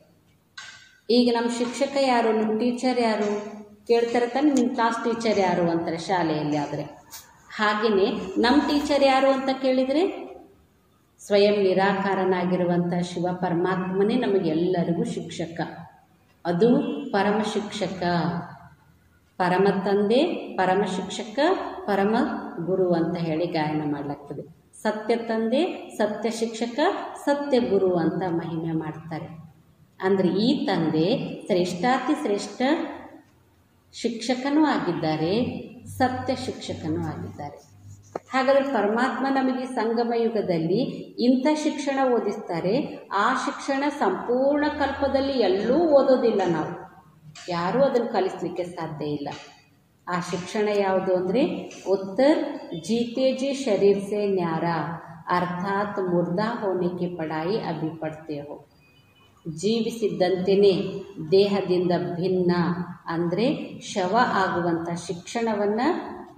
ಈಗ ನಮ್ಮ ಶಿಕ್ಷಕ ಯಾರು, ನಿಮ್ಮ ಟೀಚರ್ ಯಾರು ಕೇಳ್ತಾರೆ ತಾನೆ, ನಿಮ್ಮ ಕ್ಲಾಸ್ ಟೀಚರ್ ಯಾರು ಅಂತಾರೆ ಶಾಲೆಯಲ್ಲಿ. ಆದರೆ ಹಾಗೆಯೇ ನಮ್ಮ ಟೀಚರ್ ಯಾರು ಅಂತ ಕೇಳಿದರೆ ಸ್ವಯಂ ನಿರಾಕಾರನಾಗಿರುವಂಥ ಶಿವ ಪರಮಾತ್ಮನೇ ನಮಗೆಲ್ಲರಿಗೂ ಶಿಕ್ಷಕ. ಅದು ಪರಮ ಶಿಕ್ಷಕ, ಪರಮ ತಂದೆ, ಪರಮ ಶಿಕ್ಷಕ, ಪರಮ ಗುರು ಅಂತ ಹೇಳಿ ಗಾಯನ ಮಾಡಲಾಗ್ತದೆ. ಸತ್ಯ ತಂದೆ, ಸತ್ಯ ಶಿಕ್ಷಕ, ಸತ್ಯ ಗುರು ಅಂತ ಮಹಿಮೆ ಮಾಡ್ತಾರೆ. ಅಂದರೆ ಈ ತಂದೆ ಶ್ರೇಷ್ಠಾತಿ ಶ್ರೇಷ್ಠ ಶಿಕ್ಷಕನೂ ಆಗಿದ್ದಾರೆ, ಸತ್ಯ ಶಿಕ್ಷಕನೂ ಆಗಿದ್ದಾರೆ. ಹಾಗಾದರೆ ಪರಮಾತ್ಮ ನಮಗೆ ಸಂಗಮ ಯುಗದಲ್ಲಿ ಇಂಥ ಶಿಕ್ಷಣ ಓದಿಸ್ತಾರೆ. ಆ ಶಿಕ್ಷಣ ಸಂಪೂರ್ಣ ಕಲ್ಪದಲ್ಲಿ ಎಲ್ಲೂ ಓದೋದಿಲ್ಲ, ನಾವು ಯಾರೂ ಅದನ್ನು ಕಲಿಸಲಿಕ್ಕೆ ಸಾಧ್ಯ ಇಲ್ಲ. ಆ ಶಿಕ್ಷಣ ಯಾವುದು ಅಂದರೆ ಉತ್ತರ್ ಜೀತೆ ಜಿ ಶರೀರ್ ಸೆ ನ್ಯಾರಾ ಅರ್ಥಾತ್ ಮುರ್ದಾ ಹೋನೆಗೆ ಪಡಾಯಿ ಅಭಿ ಪಡ್ತೇ ಹೋ. ಜೀವಿಸಿದ್ದಂತೆಯೇ ದೇಹದಿಂದ ಭಿನ್ನ ಅಂದರೆ ಶವ ಆಗುವಂಥ ಶಿಕ್ಷಣವನ್ನು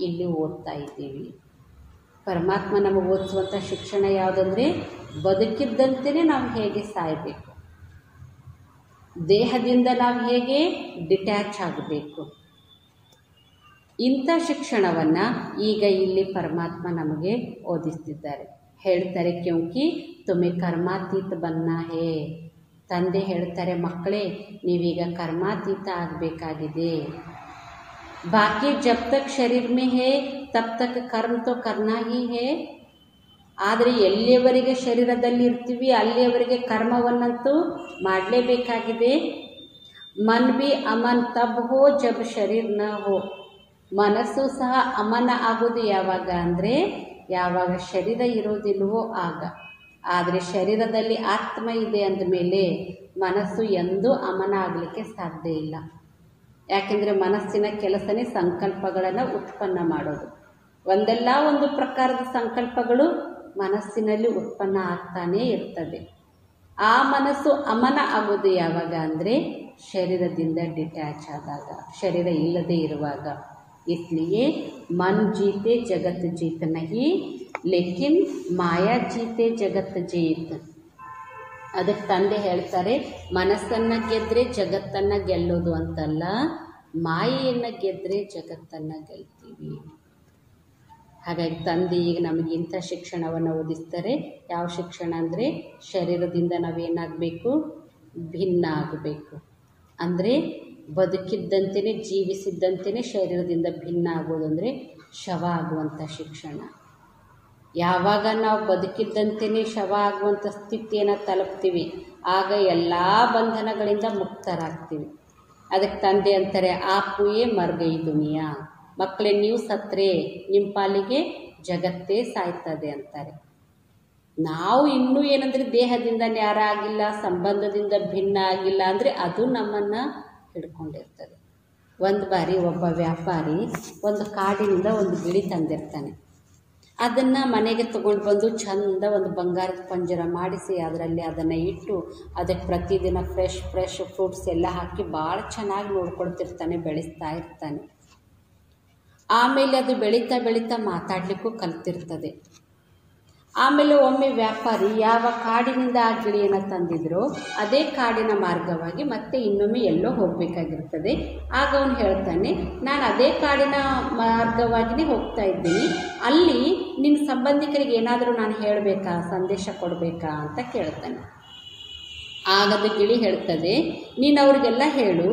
ಇಲ್ಲಿ ಓದ್ತಾ ಇದ್ದೀವಿ. ಪರಮಾತ್ಮ ನಮಗೆ ಓದಿಸುವಂಥ ಶಿಕ್ಷಣ ಯಾವುದಂದರೆ ಬದುಕಿದ್ದಂತೆಯೇ ನಾವು ಹೇಗೆ ಸಾಯಬೇಕು, ದೇಹದಿಂದ ನಾವು ಹೇಗೆ ಡಿಟ್ಯಾಚ್ ಆಗಬೇಕು, ಇಂಥ ಶಿಕ್ಷಣವನ್ನು ಈಗ ಇಲ್ಲಿ ಪರಮಾತ್ಮ ನಮಗೆ ಓದಿಸ್ತಿದ್ದಾರೆ. ಹೇಳ್ತಾರೆ ಕ್ಯೋಂಕಿ ತುಮೆ ಕರ್ಮಾತೀತ ಬನ್ನ ಹೇ. ತಂದೆ ಹೇಳ್ತಾರೆ, ಮಕ್ಕಳೇ ನೀವೀಗ ಕರ್ಮಾತೀತ ಆಗಬೇಕಾಗಿದೆ. ಬಾಕಿ ಜಬ್ ತಕ್ ಶರೀರ್ ಮೇ ಹೇ ತಬ್ ತಕ್ ಕರ್ಮ ತೋ ಕರ್ನಾ ಹಿ ಹೇ. ಆದರೆ ಎಲ್ಲಿಯವರೆಗೆ ಶರೀರದಲ್ಲಿ ಇರ್ತೀವಿ ಅಲ್ಲಿಯವರೆಗೆ ಕರ್ಮವನ್ನಂತೂ ಮಾಡಲೇಬೇಕಾಗಿದೆ. ಮನ್ ಬಿ ಅಮನ್ ತಬ್ ಹೋ ಜಬ್ ಶರೀರ್ ನ ಹೋ. ಮನಸ್ಸು ಸಹ ಅಮನ ಆಗೋದು ಯಾವಾಗ ಅಂದರೆ ಯಾವಾಗ ಶರೀರ ಇರೋದಿಲ್ವೋ ಆಗ. ಆದರೆ ಶರೀರದಲ್ಲಿ ಆತ್ಮ ಇದೆ ಅಂದಮೇಲೆ ಮನಸ್ಸು ಎಂದೂ ಅಮನ ಆಗಲಿಕ್ಕೆ ಸಾಧ್ಯ ಇಲ್ಲ. ಯಾಕೆಂದರೆ ಮನಸ್ಸಿನ ಕೆಲಸನೇ ಸಂಕಲ್ಪಗಳನ್ನು ಉತ್ಪನ್ನ ಮಾಡೋದು. ಒಂದಲ್ಲ ಒಂದು ಪ್ರಕಾರದ ಸಂಕಲ್ಪಗಳು ಮನಸ್ಸಿನಲ್ಲಿ ಉತ್ಪನ್ನ ಆಗ್ತಾನೇ ಇರ್ತದೆ. ಆ ಮನಸ್ಸು ಅಮನ ಆಗೋದು ಯಾವಾಗ ಅಂದರೆ ಶರೀರದಿಂದ ಡಿಟ್ಯಾಚ್ ಆದಾಗ, ಶರೀರ ಇಲ್ಲದೆ ಇರುವಾಗ. इसलिए मन जीते जगत जीत नहीं, लेकिन ಮಾಯಾ ಜೀತೆ ಜಗತ್ ಜೀತ್. ಅದಕ್ಕೆ ತಂದೆ ಹೇಳ್ತಾರೆ, ಮನಸ್ಸನ್ನು ಗೆದ್ದರೆ ಜಗತ್ತನ್ನು ಗೆಲ್ಲೋದು ಅಂತಲ್ಲ, ಮಾಯೆಯನ್ನು ಗೆದ್ದರೆ ಜಗತ್ತನ್ನು ಗೆಲ್ತೀವಿ. ಹಾಗಾಗಿ ತಂದೆ ಈಗ ನಮಗೆ ಇಂಥ ಶಿಕ್ಷಣವನ್ನು ಓದಿಸ್ತಾರೆ. ಯಾವ ಶಿಕ್ಷಣ ಅಂದರೆ ಶರೀರದಿಂದ ನಾವೇನಾಗಬೇಕು, ಭಿನ್ನ ಆಗಬೇಕು. ಅಂದರೆ ಬದುಕಿದ್ದಂತೆಯೇ ಜೀವಿಸಿದ್ದಂತೆಯೇ ಶರೀರದಿಂದ ಭಿನ್ನ ಆಗೋದು ಅಂದರೆ ಶವ ಆಗುವಂಥ ಶಿಕ್ಷಣ. ಯಾವಾಗ ನಾವು ಬದುಕಿದ್ದಂತೆಯೇ ಶವ ಆಗುವಂಥ ಸ್ಥಿತಿಯನ್ನು ತಲುಪ್ತೀವಿ ಆಗ ಎಲ್ಲ ಬಂಧನಗಳಿಂದ ಮುಕ್ತರಾಗ್ತೀವಿ. ಅದಕ್ಕೆ ತಂದೆ ಅಂತಾರೆ, ಆಪುಯೇ ಮರ್ಗೈ ದುನಿಯಾ. ಮಕ್ಕಳೇ ನೀವು ಸತ್ತರೆ ನಿಮ್ಮ ಪಾಲಿಗೆ ಜಗತ್ತೇ ಸಾಯ್ತದೆ ಅಂತಾರೆ. ನಾವು ಇನ್ನೂ ಏನಂದರೆ ದೇಹದಿಂದ ನ್ಯಾರ ಆಗಿಲ್ಲ, ಸಂಬಂಧದಿಂದ ಭಿನ್ನ ಆಗಿಲ್ಲ ಅಂದರೆ ಅದು ನಮ್ಮನ್ನು ಹಿಡ್ಕೊಂಡಿರ್ತದೆ. ಒಂದು ಬಾರಿ ಒಬ್ಬ ವ್ಯಾಪಾರಿ ಒಂದು ಕಾಡಿನಿಂದ ಒಂದು ಗಿಳಿ ತಂದಿರ್ತಾನೆ. ಅದನ್ನು ಮನೆಗೆ ತೊಗೊಂಡು ಬಂದು ಚಂದ ಒಂದು ಬಂಗಾರದ ಪಂಜರ ಮಾಡಿಸಿ ಅದರಲ್ಲಿ ಅದನ್ನು ಇಟ್ಟು ಅದಕ್ಕೆ ಪ್ರತಿದಿನ ಫ್ರೆಶ್ ಫ್ರೂಟ್ಸ್ ಎಲ್ಲ ಹಾಕಿ ಭಾಳ ಚೆನ್ನಾಗಿ ನೋಡ್ಕೊಳ್ತಿರ್ತಾನೆ, ಬೆಳೆಸ್ತಾ ಇರ್ತಾನೆ. ಆಮೇಲೆ ಅದು ಬೆಳೀತಾ ಬೆಳೀತಾ ಮಾತಾಡಲಿಕ್ಕೂ ಕಲ್ತಿರ್ತದೆ. ಆಮೇಲೆ ಒಮ್ಮೆ ವ್ಯಾಪಾರಿ ಯಾವ ಕಾಡಿನಿಂದ ಆ ಗಿಳಿಯನ್ನು ತಂದಿದ್ರೋ ಅದೇ ಕಾಡಿನ ಮಾರ್ಗವಾಗಿ ಮತ್ತೆ ಇನ್ನೊಮ್ಮೆ ಎಲ್ಲೋ ಹೋಗಬೇಕಾಗಿರ್ತದೆ. ಆಗ ಅವನು ಹೇಳ್ತಾನೆ, ನಾನು ಅದೇ ಕಾಡಿನ ಮಾರ್ಗವಾಗಿಯೇ ಹೋಗ್ತಾ ಇದ್ದೀನಿ, ಅಲ್ಲಿ ನಿನ್ನ ಸಂಬಂಧಿಕರಿಗೆ ಏನಾದರೂ ನಾನು ಹೇಳಬೇಕಾ, ಸಂದೇಶ ಕೊಡಬೇಕಾ ಅಂತ ಕೇಳ್ತಾನೆ. ಆಗದ ಗಿಳಿ ಹೇಳ್ತದೆ, ನೀನು ಅವ್ರಿಗೆಲ್ಲ ಹೇಳು,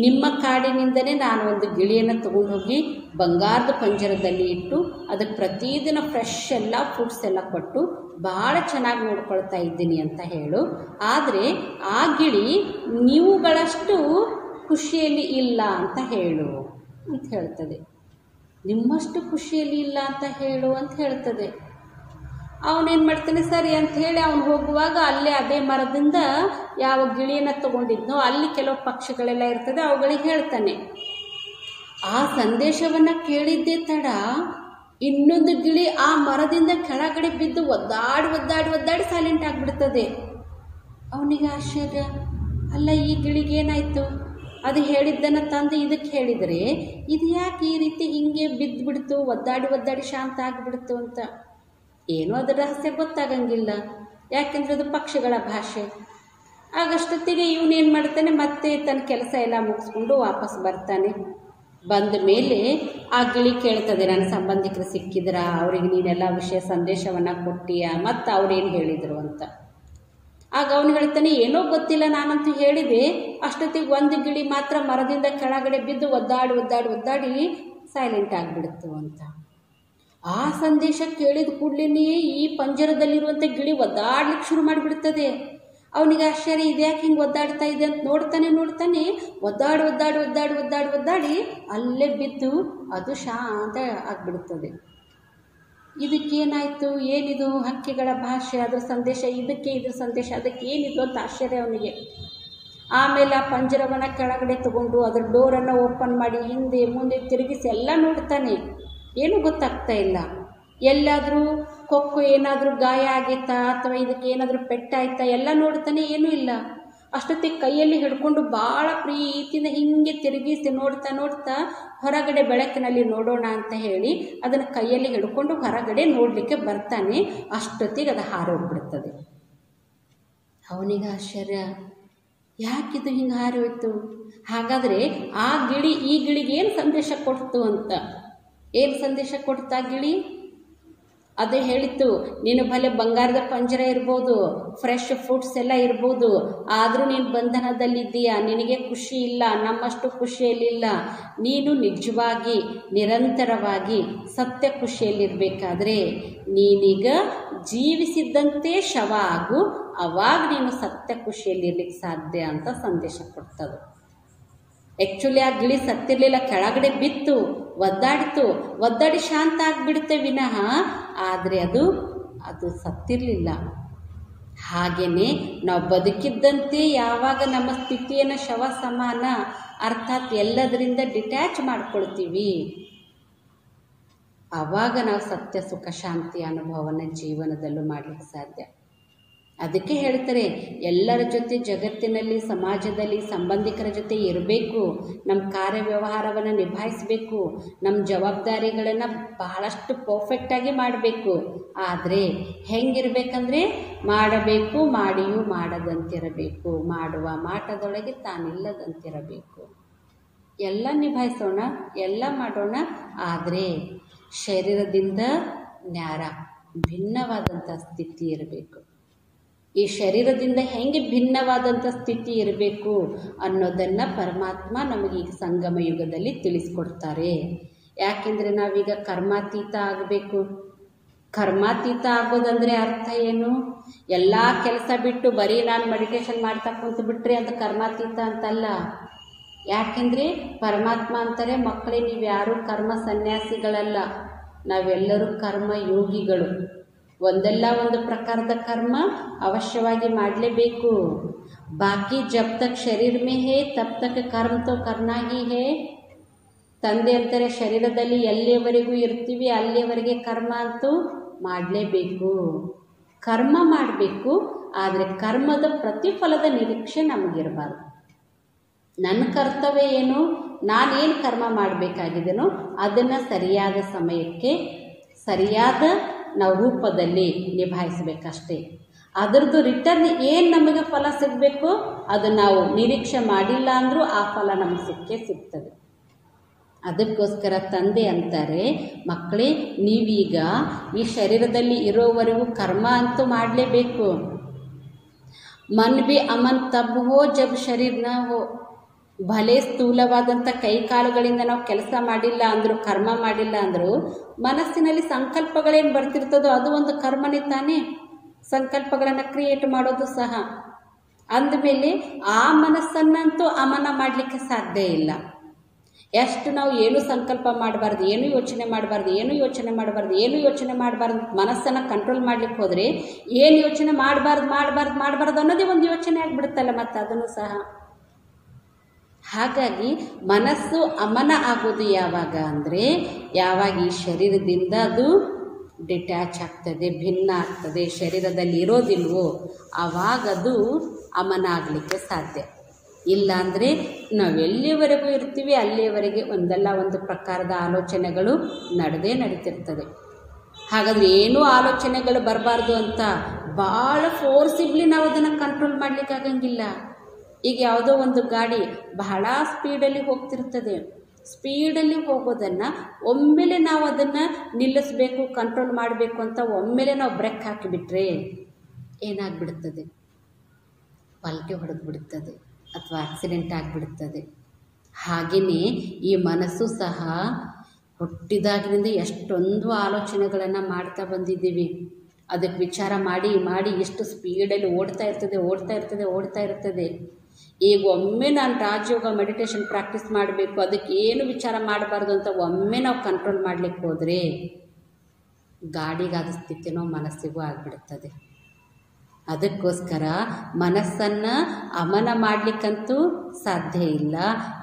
ನಿಮ್ಮ ಕಾಡಿನಿಂದನೇ ನಾನು ಒಂದು ಗಿಳಿಯನ್ನು ತೊಗೊಂಡು ಹೋಗಿ ಬಂಗಾರದ ಪಂಜರದಲ್ಲಿ ಇಟ್ಟು ಅದಕ್ಕೆ ಪ್ರತಿದಿನ ಫ್ರೆಶ್ ಎಲ್ಲ ಫ್ರೂಟ್ಸ್ ಎಲ್ಲ ಕೊಟ್ಟು ಭಾಳ ಚೆನ್ನಾಗಿ ನೋಡ್ಕೊಳ್ತಾ ಇದ್ದೀನಿ ಅಂತ ಹೇಳು. ಆದರೆ ಆ ಗಿಳಿ ನೀವುಗಳಷ್ಟು ಖುಷಿಯಲ್ಲಿ ಇಲ್ಲ ಅಂತ ಹೇಳು ಅಂತ ಹೇಳ್ತದೆ. ನಿಮ್ಮಷ್ಟು ಖುಷಿಯಲ್ಲಿ ಇಲ್ಲ ಅಂತ ಹೇಳು ಅಂತ ಹೇಳ್ತದೆ. ಅವನೇನು ಮಾಡ್ತಾನೆ, ಸರಿ ಅಂತ ಹೇಳಿ ಅವನು ಹೋಗುವಾಗ ಅಲ್ಲೇ ಅದೇ ಮರದಿಂದ ಯಾವ ಗಿಳಿಯನ್ನು ತೊಗೊಂಡಿದ್ನೋ ಅಲ್ಲಿ ಕೆಲವು ಪಕ್ಷಿಗಳೆಲ್ಲ ಇರ್ತದೆ, ಅವುಗಳಿಗೆ ಹೇಳ್ತಾನೆ. ಆ ಸಂದೇಶವನ್ನು ಕೇಳಿದ್ದೇ ತಡ ಇನ್ನೊಂದು ಗಿಳಿ ಆ ಮರದಿಂದ ಕೆಳಗಡೆ ಬಿದ್ದು ಒದ್ದಾಡಿ ಸೈಲೆಂಟ್ ಆಗಿಬಿಡ್ತದೆ. ಅವನಿಗೆ ಆಶ್ಚರ್ಯ, ಅಲ್ಲ ಈ ಗಿಳಿಗೇನಾಯಿತು? ಅದು ಹೇಳಿದ್ದನ್ನು ತಂದು ಇದಕ್ಕೆ ಹೇಳಿದರೆ ಇದು ಯಾಕೆ ಈ ರೀತಿ ಹಿಂಗೆ ಬಿದ್ದುಬಿಡ್ತು, ಒದ್ದಾಡಿ ಶಾಂತ ಆಗಿಬಿಡ್ತು ಅಂತ. ಏನೂ ಅದರ ರಹಸ್ಯ ಗೊತ್ತಾಗಂಗಿಲ್ಲ, ಯಾಕೆಂದರೆ ಅದು ಪಕ್ಷಿಗಳ ಭಾಷೆ. ಆಗಷ್ಟೊತ್ತಿಗೆ ಇವನೇನು ಮಾಡ್ತಾನೆ, ಮತ್ತೆ ತನ್ನ ಕೆಲಸ ಎಲ್ಲ ಮುಗಿಸ್ಕೊಂಡು ವಾಪಸ್ ಬರ್ತಾನೆ. ಬಂದ ಮೇಲೆ ಆ ಗಿಳಿ ಕೇಳ್ತದೆ, ನನ್ನ ಸಂಬಂಧಿಕರು ಸಿಕ್ಕಿದ್ರಾ, ಅವ್ರಿಗೆ ನೀನೆಲ್ಲ ವಿಷಯ ಸಂದೇಶವನ್ನು ಕೊಟ್ಟಿಯಾ, ಮತ್ತು ಅವ್ರೇನು ಹೇಳಿದರು ಅಂತ. ಆಗ ಅವನು ಹೇಳ್ತಾನೆ, ಏನೋ ಗೊತ್ತಿಲ್ಲ, ನಾನಂತೂ ಹೇಳಿದೆ. ಅಷ್ಟೊತ್ತಿಗೆ ಒಂದು ಗಿಳಿ ಮಾತ್ರ ಮರದಿಂದ ಕೆಳಗಡೆ ಬಿದ್ದು ಒದ್ದಾಡಿ ಸೈಲೆಂಟ್ ಆಗಿಬಿಡ್ತು ಅಂತ. ಆ ಸಂದೇಶ ಕೇಳಿದ ಕೂಡಲೇ ಈ ಪಂಜರದಲ್ಲಿರುವಂಥ ಗಿಳಿ ಒದ್ದಾಡ್ಲಿಕ್ಕೆ ಶುರು ಮಾಡಿಬಿಡ್ತದೆ. ಅವನಿಗೆ ಆಶ್ಚರ್ಯ, ಇದ್ಯಾಕೆ ಹಿಂಗೆ ಒದ್ದಾಡ್ತಾ ಇದೆ ಅಂತ ನೋಡ್ತಾನೆ ಒದ್ದಾಡಿ ಅಲ್ಲೇ ಬಿದ್ದು ಅದು ಶಾಂತ ಆಗಿಬಿಡ್ತದೆ. ಇದಕ್ಕೇನಾಯಿತು, ಏನಿದು ಹಕ್ಕಿಗಳ ಭಾಷೆ, ಅದರ ಸಂದೇಶ ಇದಕ್ಕೆ, ಇದ್ರ ಸಂದೇಶ ಅದಕ್ಕೆ, ಏನಿದು ಅಂತ ಆಶ್ಚರ್ಯ ಅವನಿಗೆ. ಆಮೇಲೆ ಆ ಪಂಜರವನ್ನು ಕೆಳಗಡೆ ತಗೊಂಡು ಅದರ ಡೋರನ್ನು ಓಪನ್ ಮಾಡಿ ಹಿಂದೆ ಮುಂದೆ ತಿರುಗಿಸಿ ಎಲ್ಲ ನೋಡ್ತಾನೆ. ಏನೂ ಗೊತ್ತಾಗ್ತಾ ಇಲ್ಲ. ಎಲ್ಲಾದರೂ ಕೊಕ್ಕು ಏನಾದರೂ ಗಾಯ ಆಗಿತ್ತಾ ಅಥವಾ ಇದಕ್ಕೆ ಏನಾದರೂ ಪೆಟ್ಟಾಯ್ತಾ ಎಲ್ಲ ನೋಡ್ತಾನೆ, ಏನೂ ಇಲ್ಲ. ಅಷ್ಟೊತ್ತಿಗೆ ಕೈಯಲ್ಲಿ ಹಿಡ್ಕೊಂಡು ಭಾಳ ಪ್ರೀತಿಯಿಂದ ಹಿಂಗೆ ತಿರುಗಿಸಿ ನೋಡ್ತಾ ಹೊರಗಡೆ ಬೆಳಕಿನಲ್ಲಿ ನೋಡೋಣ ಅಂತ ಹೇಳಿ ಅದನ್ನು ಕೈಯಲ್ಲಿ ಹಿಡ್ಕೊಂಡು ಹೊರಗಡೆ ನೋಡಲಿಕ್ಕೆ ಬರ್ತಾನೆ. ಅಷ್ಟೊತ್ತಿಗೆ ಅದು ಹಾರೋಗ್ಬಿಡ್ತದೆ. ಅವನಿಗೆ ಆಶ್ಚರ್ಯ, ಯಾಕಿದು ಹಿಂಗೆ ಹಾರೋಯ್ತು? ಹಾಗಾದರೆ ಆ ಗಿಳಿ ಈ ಗಿಳಿಗೆ ಏನು ಸಂದೇಶ ಕೊಡ್ತು ಅಂತ. ಏನು ಸಂದೇಶ ಕೊಡ್ತಾ ಗಿಳಿ? ಅದು ಹೇಳಿತ್ತು, ನೀನು ಭಲೆ ಬಂಗಾರದ ಪಂಜರ ಇರ್ಬೋದು, ಫ್ರೆಶ್ ಫ್ರೂಟ್ಸ್ ಎಲ್ಲ ಇರ್ಬೋದು, ಆದರೂ ನೀನು ಬಂಧನದಲ್ಲಿದ್ದೀಯಾ, ನಿನಗೆ ಖುಷಿ ಇಲ್ಲ, ನಮ್ಮಷ್ಟು ಖುಷಿಯಲ್ಲಿಲ್ಲ. ನೀನು ನಿಜವಾಗಿ ನಿರಂತರವಾಗಿ ಸತ್ಯ ಖುಷಿಯಲ್ಲಿರಬೇಕಾದ್ರೆ ನೀನೀಗ ಜೀವಿಸಿದ್ದಂತೆ ಶವ ಆಗು, ಅವಾಗ ನೀನು ಸತ್ಯ ಖುಷಿಯಲ್ಲಿರ್ಲಿಕ್ಕೆ ಸಾಧ್ಯ ಅಂತ ಸಂದೇಶ ಕೊಡ್ತದೆ. ಆ್ಯಕ್ಚುಲಿ ಆ ಗಿಳಿ ಸತ್ತಿರಲಿಲ್ಲ, ಕೆಳಗಡೆ ಬಿತ್ತು, ಒದ್ದಾಡಿ ಶಾಂತ ಆಗಿಬಿಡುತ್ತೆ ವಿನಃ, ಆದರೆ ಅದು ಸತ್ತಿರಲಿಲ್ಲ. ಹಾಗೆಯೇ ನಾವು ಬದುಕಿದ್ದಂತೆ ಯಾವಾಗ ನಮ್ಮ ಸ್ಥಿತಿಯನ್ನು ಶವ ಸಮಾನ, ಅರ್ಥಾತ್ ಎಲ್ಲದರಿಂದ ಡಿಟ್ಯಾಚ್ ಮಾಡ್ಕೊಳ್ತೀವಿ, ಆವಾಗ ನಾವು ಸತ್ಯ ಸುಖ ಶಾಂತಿ ಅನುಭವವನ್ನು ಜೀವನದಲ್ಲೂ ಮಾಡಲಿಕ್ಕೆ ಸಾಧ್ಯ. ಅದಕ್ಕೆ ಹೇಳ್ತಾರೆ, ಎಲ್ಲರ ಜೊತೆ ಜಗತ್ತಿನಲ್ಲಿ ಸಮಾಜದಲ್ಲಿ ಸಂಬಂಧಿಕರ ಜೊತೆ ಇರಬೇಕು, ನಮ್ಮ ಕಾರ್ಯವ್ಯವಹಾರವನ್ನು ನಿಭಾಯಿಸಬೇಕು, ನಮ್ಮ ಜವಾಬ್ದಾರಿಗಳನ್ನು ಬಹಳಷ್ಟು ಪರ್ಫೆಕ್ಟಾಗಿ ಮಾಡಬೇಕು. ಆದರೆ ಹೆಂಗಿರಬೇಕಂದ್ರೆ ಮಾಡಬೇಕು, ಮಾಡಿಯೂ ಮಾಡದಂತಿರಬೇಕು, ಮಾಡುವ ಮಾಟದೊಳಗೆ ತಾನಿಲ್ಲದಂತಿರಬೇಕು. ಎಲ್ಲ ನಿಭಾಯಿಸೋಣ, ಎಲ್ಲ ಮಾಡೋಣ, ಆದರೆ ಶರೀರದಿಂದ ನ್ಯಾರ ಭಿನ್ನವಾದಂಥ ಸ್ಥಿತಿ ಇರಬೇಕು. ಈ ಶರೀರದಿಂದ ಹೆಂಗೆ ಭಿನ್ನವಾದಂಥ ಸ್ಥಿತಿ ಇರಬೇಕು ಅನ್ನೋದನ್ನು ಪರಮಾತ್ಮ ನಮಗೆ ಈಗ ಸಂಗಮ ಯುಗದಲ್ಲಿ ತಿಳಿಸ್ಕೊಡ್ತಾರೆ. ಯಾಕೆಂದರೆ ನಾವೀಗ ಕರ್ಮಾತೀತ ಆಗಬೇಕು. ಕರ್ಮಾತೀತ ಆಗೋದಂದರೆ ಅರ್ಥ ಏನು? ಎಲ್ಲ ಕೆಲಸ ಬಿಟ್ಟು ಬರೀ ನಾನು ಮೆಡಿಟೇಷನ್ ಮಾಡ್ತಾ ಕುಂತು ಬಿಟ್ರೆ ಅದು ಕರ್ಮಾತೀತ ಅಂತಲ್ಲ. ಯಾಕೆಂದರೆ ಪರಮಾತ್ಮ ಅಂತಾರೆ, ಮಕ್ಕಳೇ ನೀವು ಯಾರೂ ಕರ್ಮ ಸನ್ಯಾಸಿಗಳಲ್ಲ, ನಾವೆಲ್ಲರೂ ಕರ್ಮ ಯೋಗಿಗಳು. ಒಂದಲ್ಲ ಒಂದು ಪ್ರಕಾರದ ಕರ್ಮ ಅವಶ್ಯವಾಗಿ ಮಾಡಲೇಬೇಕು. ಬಾಕಿ ಜಬ್ ತಕ್ ಶರೀರ ಮೇ ಹೇ ತಬ್ ತಕ್ ಕರ್ಮ ತೋ ಕರ್ನಾ ಹಿ ಹೇ. ತಂದೆ ಅಂತಾರೆ, ಶರೀರದಲ್ಲಿ ಎಲ್ಲಿಯವರೆಗೂ ಇರ್ತೀವಿ ಅಲ್ಲಿಯವರೆಗೆ ಕರ್ಮ ಅಂತೂ ಮಾಡಲೇಬೇಕು. ಕರ್ಮ ಮಾಡಬೇಕು, ಆದರೆ ಕರ್ಮದ ಪ್ರತಿಫಲದ ನಿರೀಕ್ಷೆ ನಮಗಿರಬಾರ್ದು. ನನ್ನ ಕರ್ತವ್ಯ ಏನು, ನಾನೇನು ಕರ್ಮ ಮಾಡಬೇಕಾಗಿದೆನೋ ಅದನ್ನು ಸರಿಯಾದ ಸಮಯಕ್ಕೆ ಸರಿಯಾದ ನಾವು ರೂಪದಲ್ಲಿ ನಿಭಾಯಿಸಬೇಕಷ್ಟೇ. ಅದರದ್ದು ರಿಟರ್ನ್ ಏನು ನಮಗೆ ಫಲ ಸಿಗಬೇಕು ಅದು ನಾವು ನಿರೀಕ್ಷೆ ಮಾಡಿಲ್ಲ ಅಂದರೂ ಆ ಫಲ ನಮಗೆ ಸಿಗ್ತದೆ. ಅದಕ್ಕೋಸ್ಕರ ತಂದೆ ಅಂತಾರೆ, ಮಕ್ಕಳೇ ನೀವೀಗ ಈ ಶರೀರದಲ್ಲಿ ಇರೋವರೆಗೂ ಕರ್ಮ ಅಂತೂ ಮಾಡಲೇಬೇಕು. ಮನ್ ಬಿ ಅಮನ್ ತಬ್ ಹೋ ಜಬ್ ಶರೀರ್ ನ ಹೋ. ಭಲೆ ಸ್ಥೂಲವಾದಂಥ ಕೈಕಾಲುಗಳಿಂದ ನಾವು ಕೆಲಸ ಮಾಡಿಲ್ಲ ಅಂದರೂ, ಕರ್ಮ ಮಾಡಿಲ್ಲ ಅಂದರೂ, ಮನಸ್ಸಿನಲ್ಲಿ ಸಂಕಲ್ಪಗಳೇನು ಬರ್ತಿರ್ತದೋ ಅದು ಒಂದು ಕರ್ಮನೇ ತಾನೇ. ಸಂಕಲ್ಪಗಳನ್ನು ಕ್ರಿಯೇಟ್ ಮಾಡೋದು ಸಹ. ಅಂದಮೇಲೆ ಆ ಮನಸ್ಸನ್ನಂತೂ ಅಮನ ಮಾಡಲಿಕ್ಕೆ ಸಾಧ್ಯ ಇಲ್ಲ. ಎಷ್ಟು ನಾವು ಏನೂ ಸಂಕಲ್ಪ ಮಾಡಬಾರ್ದು, ಏನೂ ಯೋಚನೆ ಮಾಡಬಾರ್ದು ಮನಸ್ಸನ್ನು ಕಂಟ್ರೋಲ್ ಮಾಡಲಿಕ್ಕೆ ಹೋದರೆ ಏನು ಯೋಚನೆ ಮಾಡಬಾರ್ದು ಅನ್ನೋದೇ ಒಂದು ಯೋಚನೆ ಆಗಿಬಿಡುತ್ತಲ್ಲ ಮತ್ತು ಅದನ್ನು ಸಹ. ಹಾಗಾಗಿ ಮನಸ್ಸು ಅಮನ ಆಗೋದು ಯಾವಾಗ ಅಂದರೆ, ಯಾವಾಗ ಈ ಶರೀರದಿಂದ ಅದು ಡಿಟ್ಯಾಚ್ ಆಗ್ತದೆ, ಭಿನ್ನ ಆಗ್ತದೆ, ಶರೀರದಲ್ಲಿ ಇರೋದಿಲ್ವೋ ಆವಾಗದು ಅಮನ ಆಗಲಿಕ್ಕೆ ಸಾಧ್ಯ. ಇಲ್ಲಾಂದರೆ ನಾವು ಎಲ್ಲಿವರೆಗೂ ಇರ್ತೀವಿ ಅಲ್ಲಿಯವರೆಗೆ ಒಂದಲ್ಲ ಒಂದು ಪ್ರಕಾರದ ಆಲೋಚನೆಗಳು ನಡೀತಿರ್ತದೆ. ಹಾಗಾದರೆ ಏನೂ ಆಲೋಚನೆಗಳು ಬರಬಾರ್ದು ಅಂತ ಭಾಳ ಫೋರ್ಸಿಬ್ಲಿ ನಾವು ಅದನ್ನು ಕಂಟ್ರೋಲ್ ಮಾಡಲಿಕ್ಕಾಗಂಗಿಲ್ಲ. ಈಗ ಯಾವುದೋ ಒಂದು ಗಾಡಿ ಬಹಳ ಸ್ಪೀಡಲ್ಲಿ ಹೋಗ್ತಿರ್ತದೆ. ಸ್ಪೀಡಲ್ಲಿ ಹೋಗೋದನ್ನು ಒಮ್ಮೆಲೆ ನಾವು ಅದನ್ನು ನಿಲ್ಲಿಸಬೇಕು, ಕಂಟ್ರೋಲ್ ಮಾಡಬೇಕು ಅಂತ ಒಮ್ಮೆಲೆ ನಾವು ಬ್ರೇಕ್ ಹಾಕಿಬಿಟ್ರೆ ಏನಾಗ್ಬಿಡ್ತದೆ? ಪಲ್ಕೆ ಹೊಡೆದು ಬಿಡುತ್ತದೆ ಅಥವಾ ಆಕ್ಸಿಡೆಂಟ್ ಆಗಿಬಿಡುತ್ತದೆ. ಹಾಗೆಯೇ ಈ ಮನಸ್ಸು ಸಹ ಹುಟ್ಟಿದಾಗಿನಿಂದ ಎಷ್ಟೊಂದು ಆಲೋಚನೆಗಳನ್ನು ಮಾಡ್ತಾ ಬಂದಿದ್ದೀವಿ. ಅದಕ್ಕೆ ವಿಚಾರ ಮಾಡಿ ಮಾಡಿ ಎಷ್ಟು ಸ್ಪೀಡಲ್ಲಿ ಓಡ್ತಾ ಇರ್ತದೆ. ಈಗ ಒಮ್ಮೆ ನಾನು ರಾಜಯೋಗ ಮೆಡಿಟೇಷನ್ ಪ್ರಾಕ್ಟೀಸ್ ಮಾಡಬೇಕು, ಅದಕ್ಕೆ ಏನು ವಿಚಾರ ಮಾಡಬಾರ್ದು ಅಂತ ಒಮ್ಮೆ ನಾವು ಕಂಟ್ರೋಲ್ ಮಾಡಲಿಕ್ಕೆ ಹೋದರೆ ಗಾಡಿಗಾದ ಸ್ಥಿತಿನೋ ಮನಸ್ಸಿಗೂ ಆಗಿಬಿಡುತ್ತದೆ. ಅದಕ್ಕೋಸ್ಕರ ಮನಸ್ಸನ್ನು ಅಮನ ಮಾಡಲಿಕ್ಕಂತೂ ಸಾಧ್ಯ ಇಲ್ಲ.